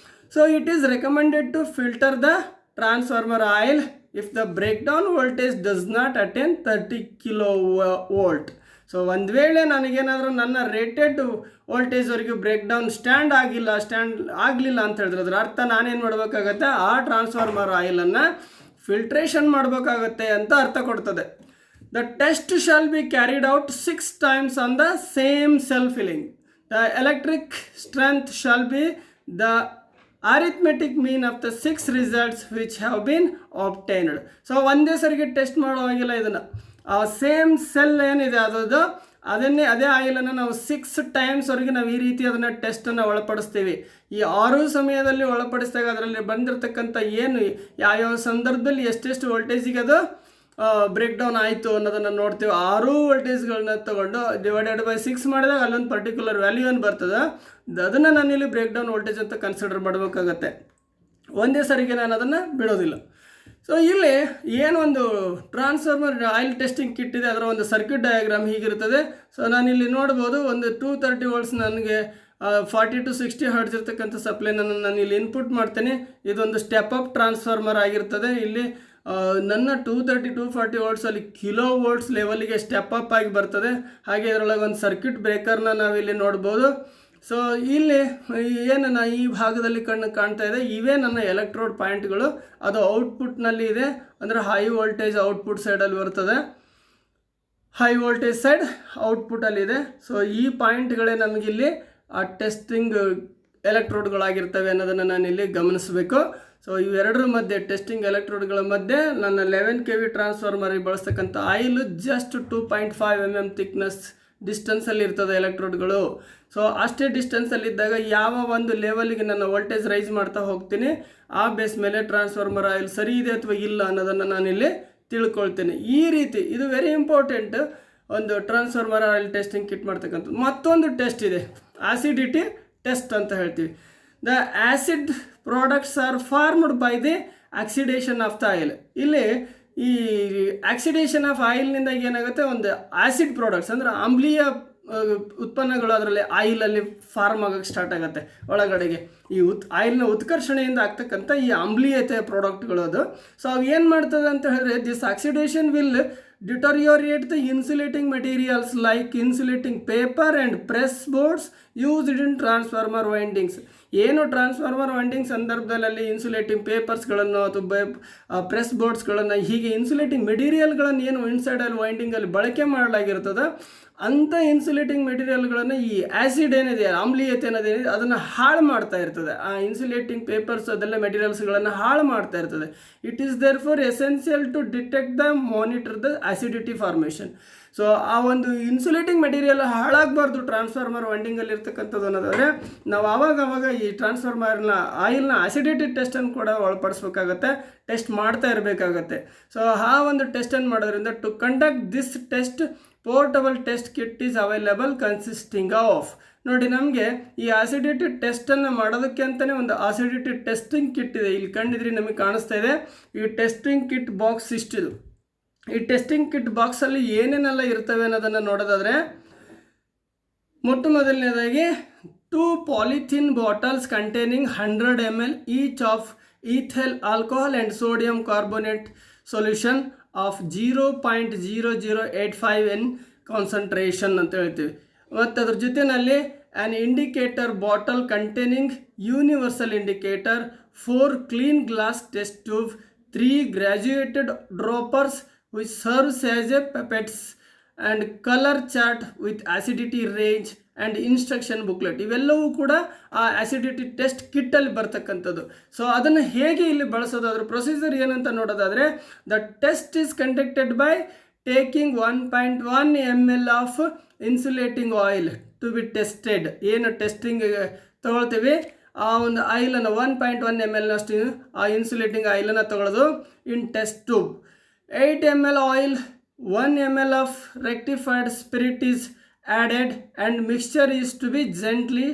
Speaker 1: So it is recommended to filter the transformer oil if the breakdown voltage does not attain 30 kV. So ಒಂದು ವೇಳೆ ನನಗೇನಾದರೂ ನನ್ನ ರೇಟೆಡ್ ವೋಲ್ಟೇಜ್ವರೆಗೂ ಬ್ರೇಕ್ ಡೌನ್ ಸ್ಟ್ಯಾಂಡ್ ಆಗಲಿಲ್ಲ ಅಂತ ಹೇಳಿದ್ರೆ, ಅದರ ಅರ್ಥ ನಾನೇನು ಮಾಡಬೇಕಾಗತ್ತೆ, ಆ ಟ್ರಾನ್ಸ್ಫಾರ್ಮರ್ ಆಯಿಲನ್ನು ಫಿಲ್ಟ್ರೇಷನ್ ಮಾಡಬೇಕಾಗತ್ತೆ ಅಂತ ಅರ್ಥ ಕೊಡ್ತದೆ. The test shall be carried out 6 times on the same cell filling. The electric strength shall be the arithmetic mean of the 6 results which have been obtained. So ಒಂದೇ ಸರಿಗೆ ಟೆಸ್ಟ್ ಮಾಡುವಾಗಿಲ್ಲ, ಇದನ್ನು ಆ same cell ಏನಿದೆ ಅದೇ ಆಯಿಲನ್ನು ನಾವು 6 times ನಾವು ಈ ರೀತಿ ಅದನ್ನು ಟೆಸ್ಟನ್ನು ಒಳಪಡಿಸ್ತೀವಿ. ಈ 6 ಸಮಯದಲ್ಲಿ ಒಳಪಡಿಸಿದಾಗ ಅದರಲ್ಲಿ ಬಂದಿರತಕ್ಕಂಥ ಏನು ಯಾವ್ಯಾವ ಸಂದರ್ಭದಲ್ಲಿ ಎಷ್ಟೆಷ್ಟು ವೋಲ್ಟೇಜಿಗೆ ಅದು ಬ್ರೇಕ್ ಡೌನ್ ಆಯಿತು ಅನ್ನೋದನ್ನು ನೋಡ್ತೀವಿ. 6 ವೋಲ್ಟೇಜ್ಗಳನ್ನ ತೊಗೊಂಡು ಡಿವೈಡೆಡ್ ಬೈ 6 ಮಾಡಿದಾಗ ಅಲ್ಲೊಂದು ಪರ್ಟಿಕ್ಯುಲರ್ ವ್ಯಾಲ್ಯೂ ಏನು ಬರ್ತದೆ, ಅದನ್ನು ನಾನಿಲ್ಲಿ ಬ್ರೇಕ್ ಡೌನ್ ವೋಲ್ಟೇಜ್ ಅಂತ ಕನ್ಸಿಡರ್ ಮಾಡಬೇಕಾಗತ್ತೆ. ಒಂದೇ ಸರಿಗೆ ನಾನು ಅದನ್ನು ಬಿಡೋದಿಲ್ಲ. ಸೊ ಇಲ್ಲಿ ಏನೊಂದು ಟ್ರಾನ್ಸ್ಫಾರ್ಮರ್ ಆಯಿಲ್ ಟೆಸ್ಟಿಂಗ್ ಕಿಟ್ ಇದೆ, ಅದರ ಒಂದು ಸರ್ಕ್ಯೂಟ್ ಡಯಾಗ್ರಾಮ್ ಹೀಗಿರ್ತದೆ. ಸೊ ನಾನಿಲ್ಲಿ ನೋಡ್ಬೋದು, ಒಂದು 230 volts ನನಗೆ 40 to 60 Hz ಇರ್ತಕ್ಕಂಥ ಸಪ್ಲೈನ ನಾನು ಇಲ್ಲಿ ಇನ್ಪುಟ್ ಮಾಡ್ತೇನೆ. ಇದೊಂದು ಸ್ಟೆಪ್ ಅಪ್ ಟ್ರಾನ್ಸ್ಫಾರ್ಮರ್ ಆಗಿರ್ತದೆ. ಇಲ್ಲಿ ನನ್ನ 230 240 volts ಅಲ್ಲಿ kV ಲೆವೆಲ್ಗೆ ಸ್ಟೆಪ್ ಅಪ್ ಆಗಿ ಬರ್ತದೆ. ಹಾಗೆ ಇದರೊಳಗೆ ಒಂದು ಸರ್ಕ್ಯೂಟ್ ಬ್ರೇಕರ್ನ ನಾವಿಲ್ಲಿ ನೋಡ್ಬೋದು. ಸೊ ಇಲ್ಲಿ ಏನು ಈ ಭಾಗದಲ್ಲಿ ಕಾಣ್ತಾ ಇದೆ, ಇವೇ ನನ್ನ ಎಲೆಕ್ಟ್ರೋಡ್ ಪಾಯಿಂಟ್ಗಳು. ಅದು ಔಟ್ಪುಟ್ನಲ್ಲಿ ಇದೆ, ಅಂದರೆ ಹೈ ವೋಲ್ಟೇಜ್ ಔಟ್ಪುಟ್ ಸೈಡಲ್ಲಿ ಬರ್ತದೆ, ಹೈ ವೋಲ್ಟೇಜ್ ಸೈಡ್ ಔಟ್ಪುಟ್ಟಲ್ಲಿದೆ. ಸೊ ಈ ಪಾಯಿಂಟ್ಗಳೇ ನಮಗಿಲ್ಲಿ ಆ ಟೆಸ್ಟಿಂಗ್ ಎಲೆಕ್ಟ್ರೋಡ್ಗಳಾಗಿರ್ತವೆ ಅನ್ನೋದನ್ನು ನಾನಿಲ್ಲಿ ಗಮನಿಸಬೇಕು. ಸೊ ಇವೆರಡರ ಮಧ್ಯೆ, ಟೆಸ್ಟಿಂಗ್ ಎಲೆಕ್ಟ್ರೋಡ್ಗಳ ಮಧ್ಯೆ ನನ್ನ 11 kV ಟ್ರಾನ್ಸ್ಫಾರ್ಮರಿಗೆ ಬಳಸ್ತಕ್ಕಂಥ ಆಯಿಲು ಜಸ್ಟ್ 2.5 mm ಥಿಕ್ನೆಸ್ ಡಿಸ್ಟೆನ್ಸಲ್ಲಿ ಇರ್ತದೆ ಎಲೆಕ್ಟ್ರೋಡ್ಗಳು. ಸೊ ಅಷ್ಟೇ ಡಿಸ್ಟೆನ್ಸಲ್ಲಿದ್ದಾಗ ಯಾವ ಒಂದು ಲೆವೆಲ್ಗೆ ನನ್ನ ವೋಲ್ಟೇಜ್ ರೈಸ್ ಮಾಡ್ತಾ ಹೋಗ್ತೀನಿ, ಆ ಬೇಸ್ ಮೇಲೆ ಟ್ರಾನ್ಸ್ಫಾರ್ಮರ್ ಆಯಿಲ್ ಸರಿ ಇದೆ ಅಥವಾ ಇಲ್ಲ ಅನ್ನೋದನ್ನು ನಾನಿಲ್ಲಿ ತಿಳ್ಕೊಳ್ತೇನೆ. ಈ ರೀತಿ ಇದು ವೆರಿ ಇಂಪಾರ್ಟೆಂಟ್ ಒಂದು ಟ್ರಾನ್ಸ್ಫಾರ್ಮರ್ ಆಯಿಲ್ ಟೆಸ್ಟಿಂಗ್ ಕಿಟ್ ಮಾಡ್ತಕ್ಕಂಥದ್ದು. ಮತ್ತೊಂದು ಟೆಸ್ಟ್ ಇದೆ, ಆಸಿಡಿಟಿ ಟೆಸ್ಟ್ ಅಂತ ಹೇಳ್ತೀವಿ. The acid products are formed by the oxidation of the oil. ಇಲ್ಲಿ ಈ ಆಕ್ಸಿಡೇಷನ್ ಆಫ್ ಆಯಿಲ್ನಿಂದ ಏನಾಗುತ್ತೆ, ಒಂದು ಆ್ಯಸಿಡ್ ಪ್ರಾಡಕ್ಟ್ಸ್ ಅಂದರೆ ಆಮ್ಲೀಯ ಉತ್ಪನ್ನಗಳು ಅದರಲ್ಲಿ ಆಯಿಲಲ್ಲಿ ಫಾರ್ಮ್ ಆಗೋಕ್ಕೆ ಸ್ಟಾರ್ಟ್ ಆಗುತ್ತೆ ಒಳಗಡೆಗೆ. ಈ ಆಯಿಲ್ನ ಉತ್ಕರ್ಷಣೆಯಿಂದ ಆಗ್ತಕ್ಕಂಥ ಈ ಆಮ್ಲೀಯತೆಯ ಪ್ರಾಡಕ್ಟ್ಗಳು ಅದು. ಸೊ ಅವು ಏನು ಮಾಡ್ತದೆ ಅಂತ ಹೇಳಿದ್ರೆ, this oxidation will deteriorate the insulating materials like insulating paper and press boards used in transformer windings. ಏನು ಟ್ರಾನ್ಸ್ಫಾರ್ಮರ್ ವೈಂಡಿಂಗ್ ಸಂದರ್ಭದಲ್ಲಿ ಇನ್ಸುಲೇಟಿಂಗ್ ಪೇಪರ್ಸ್ಗಳನ್ನು ಅಥವಾ ಪ್ರೆಸ್ ಬೋರ್ಡ್ಸ್ಗಳನ್ನು, ಹೀಗೆ ಇನ್ಸುಲೇಟಿಂಗ್ ಮೆಟೀರಿಯಲ್ಗಳನ್ನು ಏನು ಇನ್ಸೈಡಲ್ಲಿ ವೈಂಡಿಂಗಲ್ಲಿ ಬಳಕೆ ಮಾಡಲಾಗಿರ್ತದೆ ಅಂಥ ಇನ್ಸುಲೇಟಿಂಗ್ ಮೆಟೀರಿಯಲ್ಗಳನ್ನು ಈ ಆ್ಯಸಿಡ್ ಏನಿದೆ, ಆಮ್ಲೀಯತೆ ಅನ್ನೋದೇನಿದೆ ಅದನ್ನು ಹಾಳು ಮಾಡ್ತಾ ಇರ್ತದೆ. ಆ ಇನ್ಸುಲೇಟಿಂಗ್ ಪೇಪರ್ಸ್ ಅದೆಲ್ಲ ಮೆಟೀರಿಯಲ್ಸ್ಗಳನ್ನು ಹಾಳು ಮಾಡ್ತಾ ಇರ್ತದೆ. It is therefore essential to detect the monitor the acidity formation. So ಆ ಒಂದು ಇನ್ಸುಲೇಟಿಂಗ್ ಮೆಟೀರಿಯಲ್ ಹಾಳಾಗಬಾರ್ದು ಟ್ರಾನ್ಸ್ಫಾರ್ಮರ್ ವೈಂಡಿಂಗಲ್ಲಿ ಇರ್ತಕ್ಕಂಥದ್ದು ಅನ್ನೋದಾದರೆ ನಾವು ಆವಾಗ ಈ ಟ್ರಾನ್ಸ್ಫಾರ್ಮರ್ನ ಆಯಿಲ್ನ ಆಸಿಡಿಟಿ ಟೆಸ್ಟನ್ನು ಕೂಡ ಒಳಪಡಿಸ್ಬೇಕಾಗತ್ತೆ, ಟೆಸ್ಟ್ ಮಾಡ್ತಾ ಇರಬೇಕಾಗತ್ತೆ. ಸೊ ಆ ಒಂದು ಟೆಸ್ಟನ್ನು ಮಾಡೋದ್ರಿಂದ to conduct this test portable test kit is available consisting of. ನೋಡಿ, ನಮಗೆ ಈ ಆಸಿಡಿಟಿ ಟೆಸ್ಟನ್ನು ಮಾಡೋದಕ್ಕೆ ಅಂತಲೇ ಒಂದು ಆಸಿಡಿಟಿ ಟೆಸ್ಟಿಂಗ್ ಕಿಟ್ ಇದೆ. ಇಲ್ಲಿ ಕಂಡಿದ್ರಿ ನಮಗೆ ಕಾಣಿಸ್ತಾ ಇದೆ. ಈ ಟೆಸ್ಟಿಂಗ್ ಕಿಟ್ ಬಾಕ್ಸ್ ಇಷ್ಟಿದು. ಈ ಟೆಸ್ಟಿಂಗ್ ಕಿಟ್ ಬಾಕ್ಸಲ್ಲಿ ಏನೇನೆಲ್ಲ ಇರ್ತವೆ ಅನ್ನೋದನ್ನು ನೋಡೋದಾದರೆ, ಮೊಟ್ಟ ಮೊದಲನೇದಾಗಿ 2 polythene bottles containing 100 ml each of ethyl alcohol and sodium carbonate solution of 0.0085 in concentration ಅಂತ ಹೇಳ್ತೀವಿ. ಮತ್ತು ಅದ್ರ ಜೊತೆಯಲ್ಲಿ an indicator bottle containing universal indicator, 4 clean glass test tube, 3 graduated droppers which serves as a pipettes, and color chart with acidity range and instruction booklet. ಇವೆಲ್ಲವೂ ಕೂಡ ಆ acidity test ಕಿಟ್ಟಲ್ಲಿ ಬರ್ತಕ್ಕಂಥದ್ದು. So ಅದನ್ನು ಹೇಗೆ ಇಲ್ಲಿ ಬಳಸೋದು, ಅದರ ಪ್ರೊಸೀಜರ್ ಏನಂತ ನೋಡೋದಾದರೆ, the test is conducted by taking 1.1 ml of insulating oil to be tested. ಏನು ಟೆಸ್ಟಿಂಗ್ ತಗೊಳ್ತೀವಿ ಆ ಒಂದು ಆಯಿಲನ್ನು 1.1 ml ಅಷ್ಟು ಆ ಇನ್ಸುಲೇಟಿಂಗ್ ಆಯಿಲನ್ನು ತಗೊಳ್ಳೋದು ಇನ್ test tube. 8 ml oil, 1 ml of rectified spirit is added and mixture is to be gently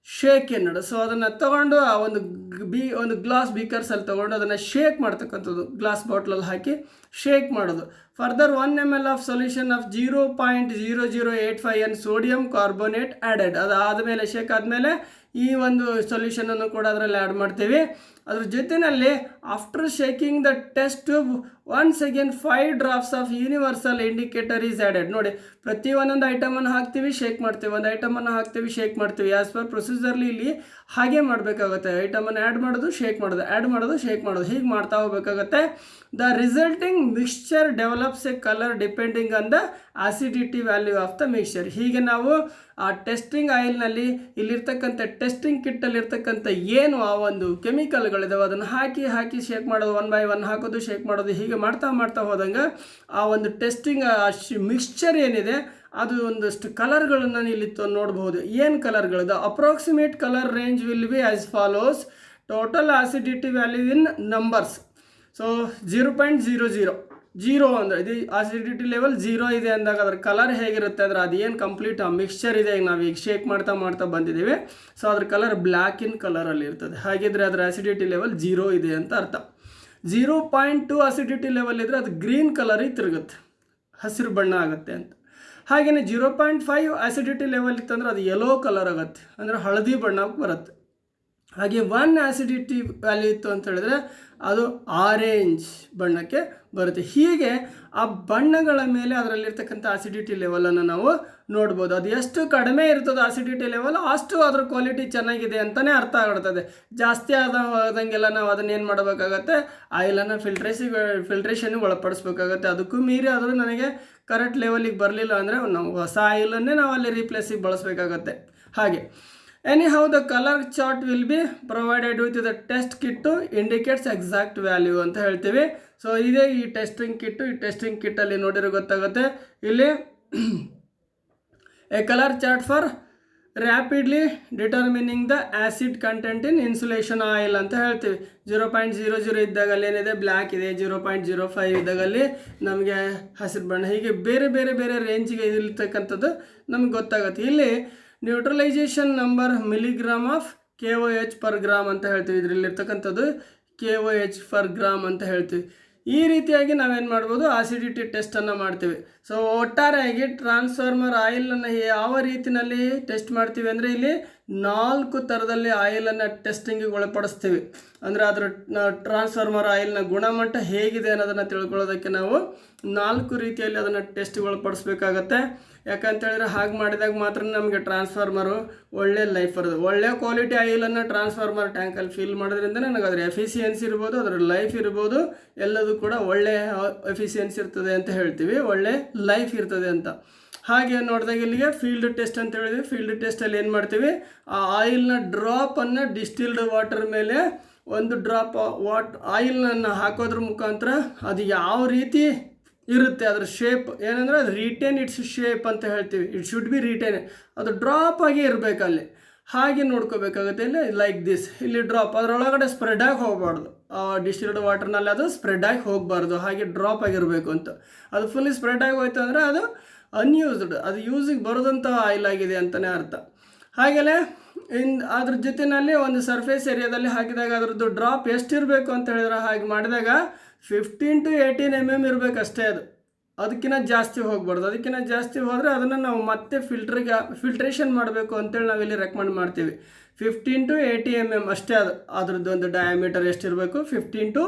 Speaker 1: shaken. So ಅದನ್ನು ತಗೊಂಡು ಆ ಒಂದು ಗ್ಲಾಸ್ ಬೀಕರ್ಸಲ್ಲಿ ತೊಗೊಂಡು ಅದನ್ನು ಶೇಕ್ ಮಾಡ್ತಕ್ಕಂಥದ್ದು, ಗ್ಲಾಸ್ ಬಾಟ್ಲಲ್ಲಿ ಹಾಕಿ ಶೇಕ್ ಮಾಡೋದು. Further 1 ml of solution of 0.0085 n sodium carbonate added. ಅದಾದಮೇಲೆ shake ಆದಮೇಲೆ ಈ ಒಂದು ಸೊಲ್ಯೂಷನನ್ನು ಕೂಡ ಅದರಲ್ಲಿ ಆ್ಯಡ್ ಮಾಡ್ತೀವಿ. ಅದ್ರ ಜೊತೆಯಲ್ಲಿ after shaking the test tube once again 5 drops of universal indicator is added. ನೋಡಿ, ಪ್ರತಿ ಒಂದೊಂದು ಐಟಮನ್ನು ಹಾಕ್ತೀವಿ, ಶೇಕ್ ಮಾಡ್ತೀವಿ, ಒಂದು ಐಟಮನ್ನು ಹಾಕ್ತೀವಿ, ಶೇಕ್ ಮಾಡ್ತೀವಿ. ಆ್ಯಸ್ ಪರ್ ಪ್ರೊಸೀಜರ್ಲಿ ಇಲ್ಲಿ ಹಾಗೆ ಮಾಡಬೇಕಾಗುತ್ತೆ. ಐಟಮನ್ನು ಆ್ಯಡ್ ಮಾಡೋದು, ಶೇಕ್ ಮಾಡೋದು, ಆ್ಯಡ್ ಮಾಡೋದು, ಶೇಕ್ ಮಾಡೋದು, ಹೀಗೆ ಮಾಡ್ತಾ ಹೋಗಬೇಕಾಗತ್ತೆ. The resulting mixture develops A colour depending on the acidity value of the mixture. ಹೀಗೆ ನಾವು ಆ ಟೆಸ್ಟಿಂಗ್ ಆಯಿಲ್ನಲ್ಲಿ ಇಲ್ಲಿರ್ತಕ್ಕಂಥ ಟೆಸ್ಟಿಂಗ್ ಕಿಟ್ಟಲ್ಲಿರ್ತಕ್ಕಂಥ ಏನು ಆ ಒಂದು ಕೆಮಿಕಲ್ಗಳಿದಾವೆ ಅದನ್ನು ಹಾಕಿ ಶೇಕ್ ಮಾಡೋದು, 1 by 1 ಹಾಕೋದು, ಶೇಕ್ ಮಾಡೋದು, ಹೀಗೆ ಮಾಡ್ತಾ ಹೋದಂಗೆ ಆ ಒಂದು ಟೆಸ್ಟಿಂಗ್ ಮಿಕ್ಸ್ಚರ್ ಏನಿದೆ ಅದು ಒಂದಷ್ಟು ಕಲರ್ಗಳನ್ನು ಇಲ್ಲಿ ನೋಡ್ಬೋದು. ಏನು ಕಲರ್ಗಳು? The approximate colour range will be as follows. Total acidity value in numbers. So 0.00 0 ಅಂದರೆ ಇದು ಆಸಿಡಿಟಿ ಲೆವೆಲ್ 0 ಇದೆ ಅಂದಾಗ ಅದರ ಕಲರ್ ಹೇಗಿರುತ್ತೆ ಅಂದರೆ ಅದೇನು ಕಂಪ್ಲೀಟ್ ಆ ಮಿಕ್ಸ್ಚರ್ ಇದೆ, ನಾವೀಗ ಶೇಕ್ ಮಾಡ್ತಾ ಬಂದಿದ್ದೀವಿ. ಸೊ ಅದ್ರ ಕಲರ್ ಬ್ಲ್ಯಾಕ್ ಇನ್ ಕಲರಲ್ಲಿ ಇರ್ತದೆ. ಹಾಗಿದ್ರೆ ಅದರ ಆಸಿಡಿಟಿ ಲೆವೆಲ್ 0 ಇದೆ ಅಂತ ಅರ್ಥ. 0.2 ಆಸಿಡಿಟಿ ಲೆವೆಲ್ ಇದ್ದರೆ ಅದು ಗ್ರೀನ್ ಕಲರಿಗೆ ತಿರುಗುತ್ತೆ, ಹಸಿರು ಬಣ್ಣ ಆಗುತ್ತೆ ಅಂತ. ಹಾಗೆಯೇ 0.5 ಆಸಿಡಿಟಿ ಲೆವೆಲ್ ಇತ್ತಂದ್ರೆ ಅದು ಯೆಲ್ಲೋ ಕಲರ್ ಆಗುತ್ತೆ, ಅಂದರೆ ಹಳದಿ ಬಣ್ಣಕ್ಕೆ ಬರುತ್ತೆ. ಹಾಗೆ 1 ಆಸಿಡಿಟಿ ವ್ಯಾಲ್ಯೂ ಇತ್ತು ಅಂತ ಹೇಳಿದ್ರೆ ಅದು ಆರೆಂಜ್ ಬಣ್ಣಕ್ಕೆ ಬರುತ್ತೆ. ಹೀಗೆ ಆ ಬಣ್ಣಗಳ ಮೇಲೆ ಅದರಲ್ಲಿರ್ತಕ್ಕಂಥ ಆಸಿಡಿಟಿ ಲೆವೆಲನ್ನು ನಾವು ನೋಡ್ಬೋದು. ಅದು ಎಷ್ಟು ಕಡಿಮೆ ಇರ್ತದೆ ಆಸಿಡಿಟಿ ಲೆವೆಲ್ ಅಷ್ಟು ಅದರ ಕ್ವಾಲಿಟಿ ಚೆನ್ನಾಗಿದೆ ಅಂತಲೇ ಅರ್ಥ ಆಗ್ತದೆ. ಜಾಸ್ತಿ ಆದಂಗೆಲ್ಲ ನಾವು ಅದನ್ನೇನು ಮಾಡಬೇಕಾಗತ್ತೆ, ಆಯಿಲನ್ನು ಫಿಲ್ಟ್ರೇಷನ್ಗೆ ಒಳಪಡಿಸ್ಬೇಕಾಗತ್ತೆ. ಅದಕ್ಕೂ ಮೀರಿ ಆದರೂ ನನಗೆ ಕರೆಕ್ಟ್ ಲೆವೆಲಿಗೆ ಬರಲಿಲ್ಲ ಅಂದರೆ ನಾವು ಹೊಸ ಆಯಿಲನ್ನೇ ನಾವು ಅಲ್ಲಿ ರೀಪ್ಲೇಸಿಗೆ ಬಳಸಬೇಕಾಗತ್ತೆ. ಹಾಗೆ anyhow the color chart will be provided with the test kit to indicates exact value ಅಂತ ಹೇಳ್ತೀವಿ. ಸೊ ಇದೇ ಈ ಟೆಸ್ಟಿಂಗ್ ಕಿಟ್ಟು. ಈ ಟೆಸ್ಟಿಂಗ್ ಕಿಟ್ಟಲ್ಲಿ ನೋಡಿರೋ ಗೊತ್ತಾಗುತ್ತೆ. ಇಲ್ಲಿ A colour chart for rapidly determining the acid content in insulation oil ಅಂತ ಹೇಳ್ತೀವಿ. 0.00 ಇದ್ದಾಗಲ್ಲಿ ಏನಿದೆ ಬ್ಲ್ಯಾಕ್ ಇದೆ, 0.05 ಇದ್ದಾಗಲ್ಲಿ ನಮಗೆ ಹಸಿರು ಬಣ್ಣ, ಹೀಗೆ ಬೇರೆ ರೇಂಜಿಗೆ ಇರ್ತಕ್ಕಂಥದ್ದು ನಮಗೆ ಗೊತ್ತಾಗುತ್ತೆ. ಇಲ್ಲಿ neutralisation number milligram of KOH per gram ಅಂತ ಹೇಳ್ತೀವಿ. ಇದರಲ್ಲಿರ್ತಕ್ಕಂಥದ್ದು KOH ಪರ್ ಗ್ರಾಮ್ ಅಂತ ಹೇಳ್ತೀವಿ. ಈ ರೀತಿಯಾಗಿ ನಾವೇನು ಮಾಡ್ಬೋದು, ಆಸಿಡಿಟಿ ಟೆಸ್ಟನ್ನು ಮಾಡ್ತೀವಿ. ಸೊ ಒಟ್ಟಾರೆಯಾಗಿ ಟ್ರಾನ್ಸ್ಫಾರ್ಮರ್ ಆಯಿಲನ್ನು ಯಾವ ರೀತಿಯಲ್ಲಿ ಟೆಸ್ಟ್ ಮಾಡ್ತೀವಿ ಅಂದರೆ, ಇಲ್ಲಿ 4 ಥರದಲ್ಲಿ ಆಯಿಲನ್ನು ಟೆಸ್ಟಿಂಗಿಗೆ ಒಳಪಡಿಸ್ತೀವಿ. ಅಂದರೆ ಅದರ ಟ್ರಾನ್ಸ್ಫಾರ್ಮರ್ ಆಯಿಲ್ನ ಗುಣಮಟ್ಟ ಹೇಗಿದೆ ಅನ್ನೋದನ್ನು ತಿಳ್ಕೊಳ್ಳೋದಕ್ಕೆ ನಾವು 4 ರೀತಿಯಲ್ಲಿ ಅದನ್ನು ಟೆಸ್ಟ್ಗೆ ಒಳಪಡಿಸ್ಬೇಕಾಗತ್ತೆ. ಯಾಕಂತೇಳಿದ್ರೆ ಹಾಗೆ ಮಾಡಿದಾಗ ಮಾತ್ರ ನಮಗೆ ಟ್ರಾನ್ಸ್ಫಾರ್ಮರು ಒಳ್ಳೆ ಲೈಫ್ ಬರೋದು. ಒಳ್ಳೆ ಕ್ವಾಲಿಟಿ ಆಯಿಲನ್ನು ಟ್ರಾನ್ಸ್ಫಾರ್ಮರ್ ಟ್ಯಾಂಕಲ್ಲಿ ಫಿಲ್ ಮಾಡೋದ್ರಿಂದ ನನಗೆ ಅದರ ಎಫಿಷಿಯನ್ಸಿ ಇರ್ಬೋದು, ಅದರ ಲೈಫ್ ಇರ್ಬೋದು, ಎಲ್ಲದೂ ಕೂಡ ಒಳ್ಳೆ ಎಫಿಷಿಯನ್ಸಿ ಇರ್ತದೆ ಅಂತ ಹೇಳ್ತೀವಿ, ಒಳ್ಳೆ ಲೈಫ್ ಇರ್ತದೆ ಅಂತ. ಹಾಗೆ ನೋಡಿದಾಗ ಇಲ್ಲಿಗೆ ಫೀಲ್ಡ್ ಟೆಸ್ಟ್ ಅಂತ ಹೇಳಿದ್ವಿ. ಫೀಲ್ಡ್ ಟೆಸ್ಟಲ್ಲಿ ಏನು ಮಾಡ್ತೀವಿ, ಆ ಆಯಿಲ್ನ ಡ್ರಾಪನ್ನು ಡಿಸ್ಟಿಲ್ಡ್ ವಾಟರ್ ಮೇಲೆ ಒಂದು ಡ್ರಾಪ್ ಆಯಿಲ್ನನ್ನು ಹಾಕೋದ್ರ ಮುಖಾಂತರ ಅದು ಯಾವ ರೀತಿ ಇರುತ್ತೆ, ಅದರ ಶೇಪ್ ಏನಂದರೆ ಅದು ರಿಟೇನ್ ಇಟ್ಸ್ ಶೇಪ್ ಅಂತ ಹೇಳ್ತೀವಿ. ಇಟ್ ಶುಡ್ ಬಿ ರಿಟೇನ್, ಅದು ಡ್ರಾಪ್ ಆಗಿ ಇರಬೇಕು ಅಲ್ಲಿ. ಹಾಗೆ ನೋಡ್ಕೋಬೇಕಾಗುತ್ತೆ. ಇಲ್ಲಿ ಲೈಕ್ ದಿಸ್, ಇಲ್ಲಿ ಡ್ರಾಪ್, ಅದರೊಳಗಡೆ ಸ್ಪ್ರೆಡ್ ಆಗಿ ಹೋಗಬಾರ್ದು. ಡಿಸ್ಟಿಲ್ಡ್ ವಾಟರ್ನಲ್ಲಿ ಅದು ಸ್ಪ್ರೆಡ್ ಆಗಿ ಹೋಗಬಾರ್ದು, ಹಾಗೆ ಡ್ರಾಪ್ ಆಗಿರಬೇಕು ಅಂತ. ಅದು ಫುಲ್ಲಿ ಸ್ಪ್ರೆಡ್ ಆಗಿ ಹೋಯ್ತು ಅಂದರೆ ಅದು ಅನ್ಯೂಸ್ಡ್, ಅದು ಯೂಸಿಗೆ ಬರೋದಂಥ ಆಯಿಲ್ ಆಗಿದೆ ಅಂತಲೇ ಅರ್ಥ. ಹಾಗೆಯೇ ಅದ್ರ ಜೊತೆಯಲ್ಲಿ ಒಂದು ಸರ್ಫೇಸ್ ಏರಿಯಾದಲ್ಲಿ ಹಾಕಿದಾಗ ಅದರದ್ದು ಡ್ರಾಪ್ ಎಷ್ಟಿರಬೇಕು ಅಂತ ಹೇಳಿದ್ರೆ, ಹಾಗೆ ಮಾಡಿದಾಗ 15 to 18 mm ಇರಬೇಕು ಅಷ್ಟೇ. ಅದಕ್ಕಿಂತ ಜಾಸ್ತಿ ಹೋಗ್ಬಾರ್ದು. ಅದಕ್ಕಿಂತ ಜಾಸ್ತಿ ಹೋದರೆ ಅದನ್ನು ನಾವು ಮತ್ತೆ ಫಿಲ್ಟ್ರೇಷನ್ ಮಾಡಬೇಕು ಅಂತೇಳಿ ನಾವಿಲ್ಲಿ ರೆಕಮೆಂಡ್ ಮಾಡ್ತೀವಿ. 15 to 80 mm ಅಷ್ಟೇ. ಅದರದ್ದು ಒಂದು ಡಯಾಮೀಟರ್ ಎಷ್ಟಿರಬೇಕು, 15 to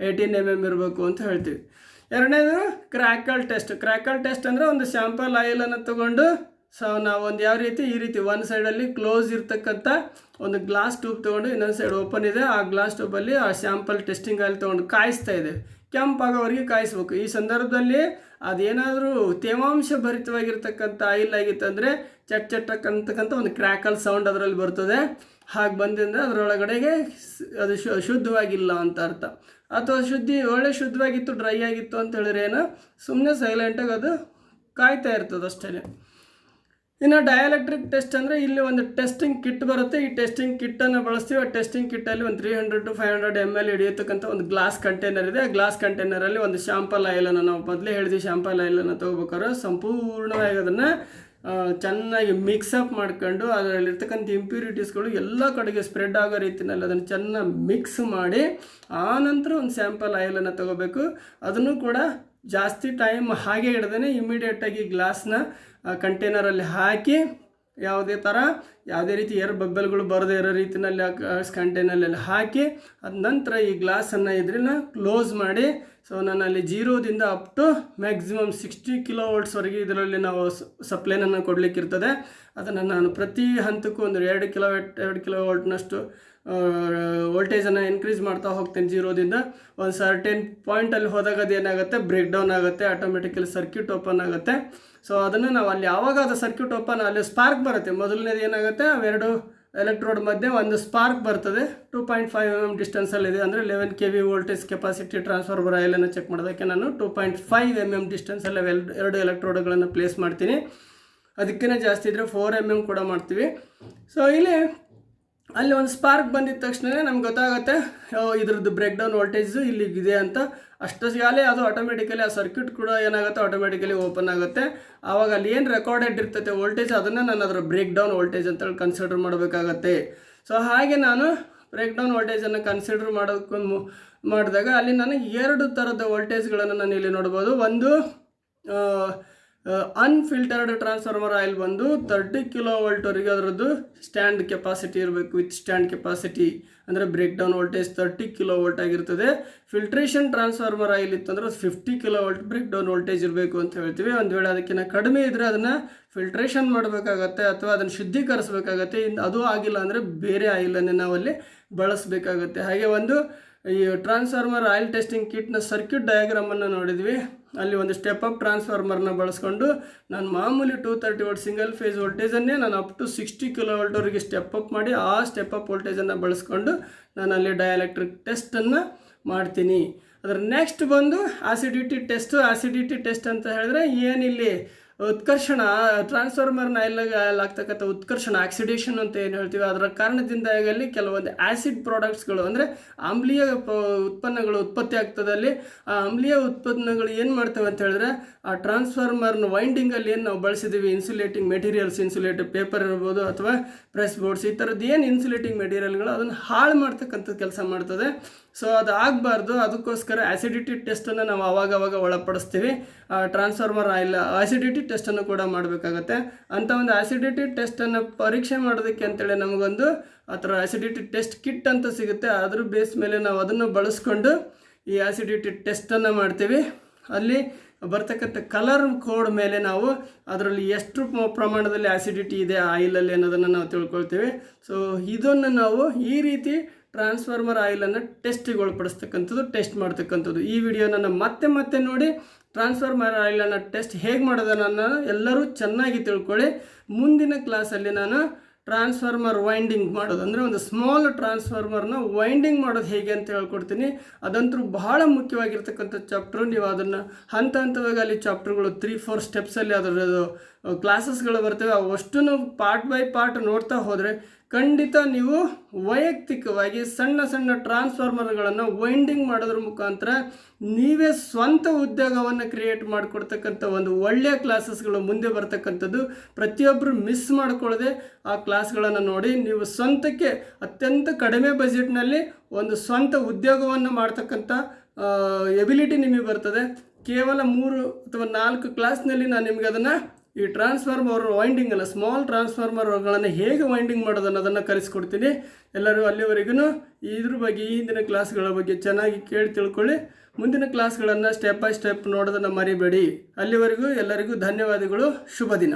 Speaker 1: 18 mm ಇರಬೇಕು ಅಂತ ಹೇಳ್ತೀವಿ. ಎರಡನೇದು ಕ್ರ್ಯಾಕಲ್ ಟೆಸ್ಟ್. ಕ್ರ್ಯಾಕಲ್ ಟೆಸ್ಟ್ ಅಂದರೆ ಒಂದು ಸ್ಯಾಂಪಲ್ ಆಯಿಲನ್ನು ತೊಗೊಂಡು ನಾವು ಒಂದು ಯಾವ ರೀತಿ, ಈ ರೀತಿ ಒಂದು ಸೈಡಲ್ಲಿ ಕ್ಲೋಸ್ ಇರ್ತಕ್ಕಂಥ ಒಂದು ಗ್ಲಾಸ್ ಟ್ಯೂಬ್ ತೊಗೊಂಡು, ಇನ್ನೊಂದು ಸೈಡ್ ಓಪನ್ ಇದೆ, ಆ ಗ್ಲಾಸ್ ಟ್ಯೂಬಲ್ಲಿ ಆ ಸ್ಯಾಂಪಲ್ ಟೆಸ್ಟಿಂಗ್ ಆಯಿಲ್ ತೊಗೊಂಡು ಕಾಯಿಸ್ತಾ ಇದೆ. ಕೆಂಪಾಗೋವರೆಗೆ ಕಾಯಿಸ್ಬೇಕು. ಈ ಸಂದರ್ಭದಲ್ಲಿ ಅದೇನಾದರೂ ತೇವಾಂಶ ಭರಿತವಾಗಿರ್ತಕ್ಕಂಥ ಆಯಿಲ್ ಆಗಿತ್ತಂದರೆ ಚಟ್ ಚಟ್ಟಕ್ಕಂತಕ್ಕಂಥ ಒಂದು ಕ್ರ್ಯಾಕಲ್ ಸೌಂಡ್ ಅದರಲ್ಲಿ ಬರ್ತದೆ. ಹಾಗೆ ಬಂದಿಂದ ಅದರೊಳಗಡೆಗೆ ಅದು ಶುದ್ಧವಾಗಿಲ್ಲ ಅಂತ ಅರ್ಥ. ಅಥವಾ ಒಳ್ಳೆ ಶುದ್ಧವಾಗಿತ್ತು, ಡ್ರೈ ಆಗಿತ್ತು ಅಂತ ಹೇಳಿದ್ರೆ ಏನೋ ಸುಮ್ಮನೆ ಸೈಲೆಂಟಾಗಿ ಅದು ಕಾಯ್ತಾ ಇರ್ತದೆ ಅಷ್ಟೇ. ಇನ್ನು ಡೈಎಲೆಕ್ಟ್ರಿಕ್ ಟೆಸ್ಟ್ ಅಂದರೆ ಇಲ್ಲಿ ಒಂದು ಟೆಸ್ಟಿಂಗ್ ಕಿಟ್ ಬರುತ್ತೆ. ಈ ಟೆಸ್ಟಿಂಗ್ ಕಿಟ್ಟನ್ನು ಬಳಸ್ತೀವಿ. ಆ ಟೆಸ್ಟಿಂಗ್ ಕಿಟ್ಟಲ್ಲಿ ಒಂದು 300 to 500 ml ಹಿಡಿಯತಕ್ಕಂಥ ಒಂದು ಗ್ಲಾಸ್ ಕಂಟೈನರ್ ಇದೆ. ಆ ಗ್ಲಾಸ್ ಕಂಟೈನರಲ್ಲಿ ಒಂದು ಶಾಂಪಲ್ ಆಯಿಲನ್ನು, ನಾವು ಮೊದಲೇ ಹೇಳಿದ್ವಿ ಶಾಂಪಲ್ ಆಯಿಲನ್ನು ತೊಗೋಬೇಕಾದ್ರೆ ಸಂಪೂರ್ಣವಾಗಿ ಅದನ್ನು ಚೆನ್ನಾಗಿ ಮಿಕ್ಸಪ್ ಮಾಡ್ಕೊಂಡು ಅದರಲ್ಲಿರ್ತಕ್ಕಂಥ ಇಂಪ್ಯೂರಿಟೀಸ್ಗಳು ಎಲ್ಲ ಕಡೆಗೆ ಸ್ಪ್ರೆಡ್ ಆಗೋ ರೀತಿಯಲ್ಲಿ ಅದನ್ನು ಚೆನ್ನಾಗಿ ಮಿಕ್ಸ್ ಮಾಡಿ ಆನಂತರ ಒಂದು ಸ್ಯಾಂಪಲ್ ಆಯಿಲನ್ನು ತೊಗೋಬೇಕು. ಅದನ್ನು ಕೂಡ ಜಾಸ್ತಿ ಟೈಮ್ ಹಾಗೆ ಇಡ್ದೇ ಇಮಿಡಿಯೇಟಾಗಿ ಗ್ಲಾಸ್ನ ಕಂಟೈನರಲ್ಲಿ ಹಾಕಿ ಯಾವುದೇ ರೀತಿ ಏರ್ ಬಬ್ಬಲ್ಗಳು ಬರದೇ ಇರೋ ರೀತಿಯಲ್ಲಿ ಕಂಟೈನರಲ್ಲಿ ಹಾಕಿ ಅದ ನಂತರ ಈ ಗ್ಲಾಸನ್ನು ಇದನ್ನ ಕ್ಲೋಸ್ ಮಾಡಿ, ಸೊ ನನ್ನಲ್ಲಿ 0ದಿಂದ ಅಪ್ ಟು ಮ್ಯಾಕ್ಸಿಮಮ್ 60 kV ಇದರಲ್ಲಿ ನಾವು ಸಪ್ಲೈನನ್ನು ಕೊಡಲಿಕ್ಕಿರ್ತದೆ. ಅದನ್ನು ನಾನು ಪ್ರತಿ ಹಂತಕ್ಕೂ ಒಂದು 2 kV ವೋಲ್ಟೇಜನ್ನು ಇನ್ಕ್ರೀಸ್ ಮಾಡ್ತಾ ಹೋಗ್ತೇನೆ. 0ದಿಂದ ಒಂದು ಸರ್ಟೇನ್ ಪಾಯಿಂಟಲ್ಲಿ ಹೋದಾಗ ಅದು ಏನಾಗುತ್ತೆ, ಬ್ರೇಕ್ ಡೌನ್ ಆಗುತ್ತೆ, ಆಟೋಮೆಟಿಕಲಿ ಸರ್ಕ್ಯೂಟ್ ಓಪನ್ ಆಗುತ್ತೆ. ಸೊ ಅದನ್ನು ನಾವು ಅಲ್ಲಿ ಯಾವಾಗ ಅದು ಸರ್ಕ್ಯೂಟ್ ಓಪನ್, ಅಲ್ಲಿ ಸ್ಪಾರ್ಕ್ ಬರುತ್ತೆ. ಮೊದಲನೇದು ಏನಾಗುತ್ತೆ, ಅವೆರಡು ಎಲೆಕ್ಟ್ರೋಡ್ ಮಧ್ಯೆ ಒಂದು ಸ್ಪಾರ್ಕ್ ಬರ್ತದೆ. 2.5 mm ಡಿಸ್ಟೆನ್ಸಲ್ಲಿದೆ, ಅಂದರೆ 11 kV ವೋಲ್ಟೇಜ್ ಕೆಪಾಸಿಟಿ ಟ್ರಾನ್ಸ್ಫಾರ್ಮರ್ ಆಯಿಲನ್ನು ಚೆಕ್ ಮಾಡೋದಕ್ಕೆ ನಾನು 2.5 mm ಡಿಸ್ಟೆನ್ಸಲ್ಲಿ ಎರಡು ಎಲೆಕ್ಟ್ರೋಡ್ಗಳನ್ನು ಪ್ಲೇಸ್ ಮಾಡ್ತೀನಿ. ಅದಕ್ಕಿಂತ ಜಾಸ್ತಿ ಇದ್ದರೆ 4 mm ಕೂಡ ಮಾಡ್ತೀವಿ. ಸೊ ಅಲ್ಲಿ ಒಂದು ಸ್ಪಾರ್ಕ್ ಬಂದಿದ್ದ ತಕ್ಷಣ ನಮ್ಗೆ ಗೊತ್ತಾಗುತ್ತೆ ಇದ್ರದ್ದು ಬ್ರೇಕ್ ಡೌನ್ ವೋಲ್ಟೇಜು ಇಲ್ಲಿಗಿದೆ ಅಂತ. ಅಷ್ಟೊತ್ತಿಗೆ ಅದು ಆಟೋಮೆಟಿಕಲಿ ಆ ಸರ್ಕ್ಯೂಟ್ ಕೂಡ ಏನಾಗುತ್ತೆ, ಆಟೋಮೆಟಿಕಲಿ ಓಪನ್ ಆಗುತ್ತೆ. ಆವಾಗ ಅಲ್ಲಿ ಏನು ರೆಕಾರ್ಡೆಡ್ ಇರ್ತೈತೆ ವೋಲ್ಟೇಜ್, ಅದನ್ನು ನಾನು ಅದರ ಬ್ರೇಕ್ ಡೌನ್ ವೋಲ್ಟೇಜ್ ಅಂತೇಳಿ ಕನ್ಸಿಡರ್ ಮಾಡಬೇಕಾಗತ್ತೆ. ಸೊ ಹಾಗೆ ನಾನು ಬ್ರೇಕ್ ಡೌನ್ ವೋಲ್ಟೇಜನ್ನು ಕನ್ಸಿಡರ್ ಮಾಡಿದಾಗ ಅಲ್ಲಿ ನಾನು 2 ಥರದ ವೋಲ್ಟೇಜ್ಗಳನ್ನು ನಾನು ಇಲ್ಲಿ ನೋಡ್ಬೋದು. ಒಂದು ಅನ್ಫಿಲ್ಟರ್ಡ್ ಟ್ರಾನ್ಸ್ಫಾರ್ಮರ್ ಆಯಿಲ್ ಬಂದು 30 kV ಅದರದ್ದು ಸ್ಟ್ಯಾಂಡ್ ಕೆಪಾಸಿಟಿ ಇರಬೇಕು. ವಿತ್ ಸ್ಟ್ಯಾಂಡ್ ಕೆಪಾಸಿಟಿ ಅಂದರೆ ಬ್ರೇಕ್ ಡೌನ್ ವೋಲ್ಟೇಜ್ 30 kV ಆಗಿರ್ತದೆ. ಫಿಲ್ಟ್ರೇಷನ್ ಟ್ರಾನ್ಸ್ಫಾರ್ಮರ್ ಆಯಿಲ್ ಇತ್ತಂದ್ರೆ 50 kV ಬ್ರೇಕ್ ಡೌನ್ ವೋಲ್ಟೇಜ್ ಇರಬೇಕು ಅಂತ ಹೇಳ್ತೀವಿ. ಒಂದು ವೇಳೆ ಅದಕ್ಕಿಂತ ಕಡಿಮೆ ಇದ್ದರೆ ಅದನ್ನು ಫಿಲ್ಟ್ರೇಷನ್ ಮಾಡಬೇಕಾಗತ್ತೆ ಅಥವಾ ಅದನ್ನು ಶುದ್ಧೀಕರಿಸಬೇಕಾಗತ್ತೆ. ಅದು ಆಗಿಲ್ಲ ಅಂದರೆ ಬೇರೆ ಆಯಿಲನ್ನು ನಾವಲ್ಲಿ ಬಳಸಬೇಕಾಗತ್ತೆ. ಹಾಗೆ ಒಂದು ಈ ಟ್ರಾನ್ಸ್ಫಾರ್ಮರ್ ಆಯಿಲ್ ಟೆಸ್ಟಿಂಗ್ ಕಿಟ್ನ ಸರ್ಕ್ಯೂಟ್ ಡಯಾಗ್ರಾಮನ್ನು ನೋಡಿದ್ವಿ. ಅಲ್ಲಿ ಒಂದು ಸ್ಟೆಪ್ ಅಪ್ ಟ್ರಾನ್ಸ್ಫಾರ್ಮರ್ನ ಬಳಸ್ಕೊಂಡು ನಾನು ಮಾಮೂಲಿ 230 V ಸಿಂಗಲ್ ಫೇಸ್ ವೋಲ್ಟೇಜನ್ನೇ ನಾನು up to 60 kV step up ಮಾಡಿ ಆ ಸ್ಟೆಪ್ ಅಪ್ ವೋಲ್ಟೇಜನ್ನು ಬಳಸ್ಕೊಂಡು ನಾನು ಅಲ್ಲಿ ಡೈಎಲೆಕ್ಟ್ರಿಕ್ ಟೆಸ್ಟನ್ನು ಮಾಡ್ತೀನಿ. ಅದರ ನೆಕ್ಸ್ಟ್ ಬಂದು ಆಸಿಡಿಟಿ ಟೆಸ್ಟ್. ಆಸಿಡಿಟಿ ಟೆಸ್ಟ್ ಅಂತ ಹೇಳಿದ್ರೆ ಏನಿಲ್ಲಿ ಉತ್ಕರ್ಷಣ ಟ್ರಾನ್ಸ್ಫಾರ್ಮರ್ನ ಆಗ್ತಕ್ಕಂಥ ಉತ್ಕರ್ಷಣ ಆಕ್ಸಿಡೇಷನ್ ಅಂತ ಏನು ಹೇಳ್ತೀವಿ, ಅದರ ಕಾರಣದಿಂದಾಗಿ ಕೆಲವೊಂದು ಆ್ಯಸಿಡ್ ಪ್ರಾಡಕ್ಟ್ಸ್ಗಳು ಅಂದರೆ ಆಮ್ಲೀಯ ಉತ್ಪನ್ನಗಳು ಉತ್ಪತ್ತಿ ಆಗ್ತದೆ. ಅಲ್ಲಿ ಆ ಆಮ್ಲೀಯ ಉತ್ಪನ್ನಗಳು ಏನು ಮಾಡ್ತವೆ ಅಂತ ಹೇಳಿದ್ರೆ ಆ ಟ್ರಾನ್ಸ್ಫಾರ್ಮರ್ನ ವೈಂಡಿಂಗಲ್ಲಿ ಏನು ನಾವು ಬಳಸಿದ್ದೀವಿ ಇನ್ಸುಲೇಟಿಂಗ್ ಮೆಟೀರಿಯಲ್ಸ್, ಇನ್ಸುಲೇಟಿವ್ ಪೇಪರ್ ಇರ್ಬೋದು ಅಥವಾ ಪ್ರೆಸ್ ಬೋರ್ಡ್ಸ್, ಈ ಥರದ್ದು ಏನು ಇನ್ಸುಲೇಟಿಂಗ್ ಮೆಟೀರಿಯಲ್ಗಳು ಅದನ್ನು ಹಾಳು ಮಾಡ್ತಕ್ಕಂಥ ಕೆಲಸ ಮಾಡ್ತದೆ. ಸೊ ಅದು ಆಗಬಾರ್ದು, ಅದಕ್ಕೋಸ್ಕರ ಆ್ಯಸಿಡಿಟಿ ಟೆಸ್ಟನ್ನು ನಾವು ಆವಾಗವಾಗ ಒಳಪಡಿಸ್ತೀವಿ. ಟ್ರಾನ್ಸ್ಫಾರ್ಮರ್ ಆಯಿಲ್ ಆ್ಯಸಿಡಿಟಿ ಟೆಸ್ಟನ್ನು ಕೂಡ ಮಾಡಬೇಕಾಗತ್ತೆ. ಅಂಥ ಒಂದು ಆ್ಯಸಿಡಿಟಿ ಟೆಸ್ಟನ್ನು ಪರೀಕ್ಷೆ ಮಾಡೋದಕ್ಕೆ ಅಂತೇಳಿ ನಮಗೊಂದು ಆ ಥರ ಆ್ಯಸಿಡಿಟಿ ಟೆಸ್ಟ್ ಕಿಟ್ ಅಂತ ಸಿಗುತ್ತೆ. ಅದ್ರ ಬೇಸ್ ಮೇಲೆ ನಾವು ಅದನ್ನು ಬಳಸ್ಕೊಂಡು ಈ ಆ್ಯಸಿಡಿಟಿ ಟೆಸ್ಟನ್ನು ಮಾಡ್ತೀವಿ. ಅಲ್ಲಿ ಬರ್ತಕ್ಕಂಥ ಕಲರ್ ಕೋಡ್ ಮೇಲೆ ನಾವು ಅದರಲ್ಲಿ ಎಷ್ಟು ಪ್ರಮಾಣದಲ್ಲಿ ಆ್ಯಸಿಡಿಟಿ ಇದೆ ಆಯಿಲಲ್ಲಿ ಅನ್ನೋದನ್ನು ನಾವು ತಿಳ್ಕೊಳ್ತೀವಿ. ಸೊ ಇದನ್ನು ನಾವು ಈ ರೀತಿ ಟ್ರಾನ್ಸ್ಫಾರ್ಮರ್ ಆಯಿಲನ್ನು ಟೆಸ್ಟಿಗೆ ಒಳಪಡಿಸ್ತಕ್ಕಂಥದ್ದು, ಟೆಸ್ಟ್ ಮಾಡ್ತಕ್ಕಂಥದ್ದು. ಈ ವಿಡಿಯೋನ ಮತ್ತೆ ನೋಡಿ ಟ್ರಾನ್ಸ್ಫಾರ್ಮರ್ ಆಯಿಲನ್ನು ಟೆಸ್ಟ್ ಹೇಗೆ ಮಾಡೋದನ್ನು ಎಲ್ಲರೂ ಚೆನ್ನಾಗಿ ತಿಳ್ಕೊಳ್ಳಿ. ಮುಂದಿನ ಕ್ಲಾಸಲ್ಲಿ ನಾನು ಟ್ರಾನ್ಸ್ಫಾರ್ಮರ್ ವೈಂಡಿಂಗ್ ಮಾಡೋದು ಅಂದರೆ ಒಂದು ಸ್ಮಾಲ್ ಟ್ರಾನ್ಸ್ಫಾರ್ಮರ್ನ ವೈಂಡಿಂಗ್ ಮಾಡೋದು ಹೇಗೆ ಅಂತ ಹೇಳ್ಕೊಡ್ತೀನಿ. ಅದಂತೂ ಬಹಳ ಮುಖ್ಯವಾಗಿರ್ತಕ್ಕಂಥ ಚಾಪ್ಟ್ರು. ನೀವು ಅದನ್ನು ಹಂತವಾಗಿ ಅಲ್ಲಿ ಚಾಪ್ಟರ್ಗಳು 3-4 ಸ್ಟೆಪ್ಸಲ್ಲಿ ಅದರದ್ದು ಕ್ಲಾಸಸ್ಗಳು ಬರ್ತವೆ. ಅವಷ್ಟು ಪಾರ್ಟ್ ಬೈ ಪಾರ್ಟ್ ನೋಡ್ತಾ ಹೋದರೆ ಖಂಡಿತ ನೀವು ವೈಯಕ್ತಿಕವಾಗಿ ಸಣ್ಣ ಟ್ರಾನ್ಸ್ಫಾರ್ಮರ್ಗಳನ್ನು ವೈಂಡಿಂಗ್ ಮಾಡೋದ್ರ ಮುಖಾಂತರ ನೀವೇ ಸ್ವಂತ ಉದ್ಯೋಗವನ್ನು ಕ್ರಿಯೇಟ್ ಮಾಡಿಕೊಡ್ತಕ್ಕಂಥ ಒಂದು ಒಳ್ಳೆಯ ಕ್ಲಾಸಸ್ಗಳು ಮುಂದೆ ಬರ್ತಕ್ಕಂಥದ್ದು. ಪ್ರತಿಯೊಬ್ಬರು ಮಿಸ್ ಮಾಡಿಕೊಳ್ಳದೆ ಆ ಕ್ಲಾಸ್ಗಳನ್ನು ನೋಡಿ ನೀವು ಸ್ವಂತಕ್ಕೆ ಅತ್ಯಂತ ಕಡಿಮೆ ಬಜೆಟ್ನಲ್ಲಿ ಒಂದು ಸ್ವಂತ ಉದ್ಯೋಗವನ್ನು ಮಾಡ್ತಕ್ಕಂಥ ಎಬಿಲಿಟಿ ನಿಮಗೆ ಬರ್ತದೆ. ಕೇವಲ 3 ಅಥವಾ 4 ಕ್ಲಾಸ್ನಲ್ಲಿ ನಾನು ನಿಮಗೆ ಅದನ್ನು ಈ ಟ್ರಾನ್ಸ್ಫಾರ್ಮರ್ ವೈಂಡಿಂಗನ್ನು ಸ್ಮಾಲ್ ಟ್ರಾನ್ಸ್ಫಾರ್ಮರ್ಗಳನ್ನು ಹೇಗೆ ವೈಂಡಿಂಗ್ ಮಾಡೋದು ಅನ್ನೋದನ್ನು ಕಲಿಸ್ಕೊಡ್ತೀನಿ. ಎಲ್ಲರೂ ಅಲ್ಲಿವರೆಗೂ ಇದ್ರ ಬಗ್ಗೆ ಈ ಹಿಂದಿನ ಕ್ಲಾಸ್ಗಳ ಬಗ್ಗೆ ಚೆನ್ನಾಗಿ ಕೇಳಿ ತಿಳ್ಕೊಳ್ಳಿ. ಮುಂದಿನ ಕ್ಲಾಸ್ಗಳನ್ನು ಸ್ಟೆಪ್ ಬೈ ಸ್ಟೆಪ್ ನೋಡೋದನ್ನು ಮರಿಬೇಡಿ. ಅಲ್ಲಿವರೆಗೂ ಎಲ್ಲರಿಗೂ ಧನ್ಯವಾದಗಳು. ಶುಭ ದಿನ.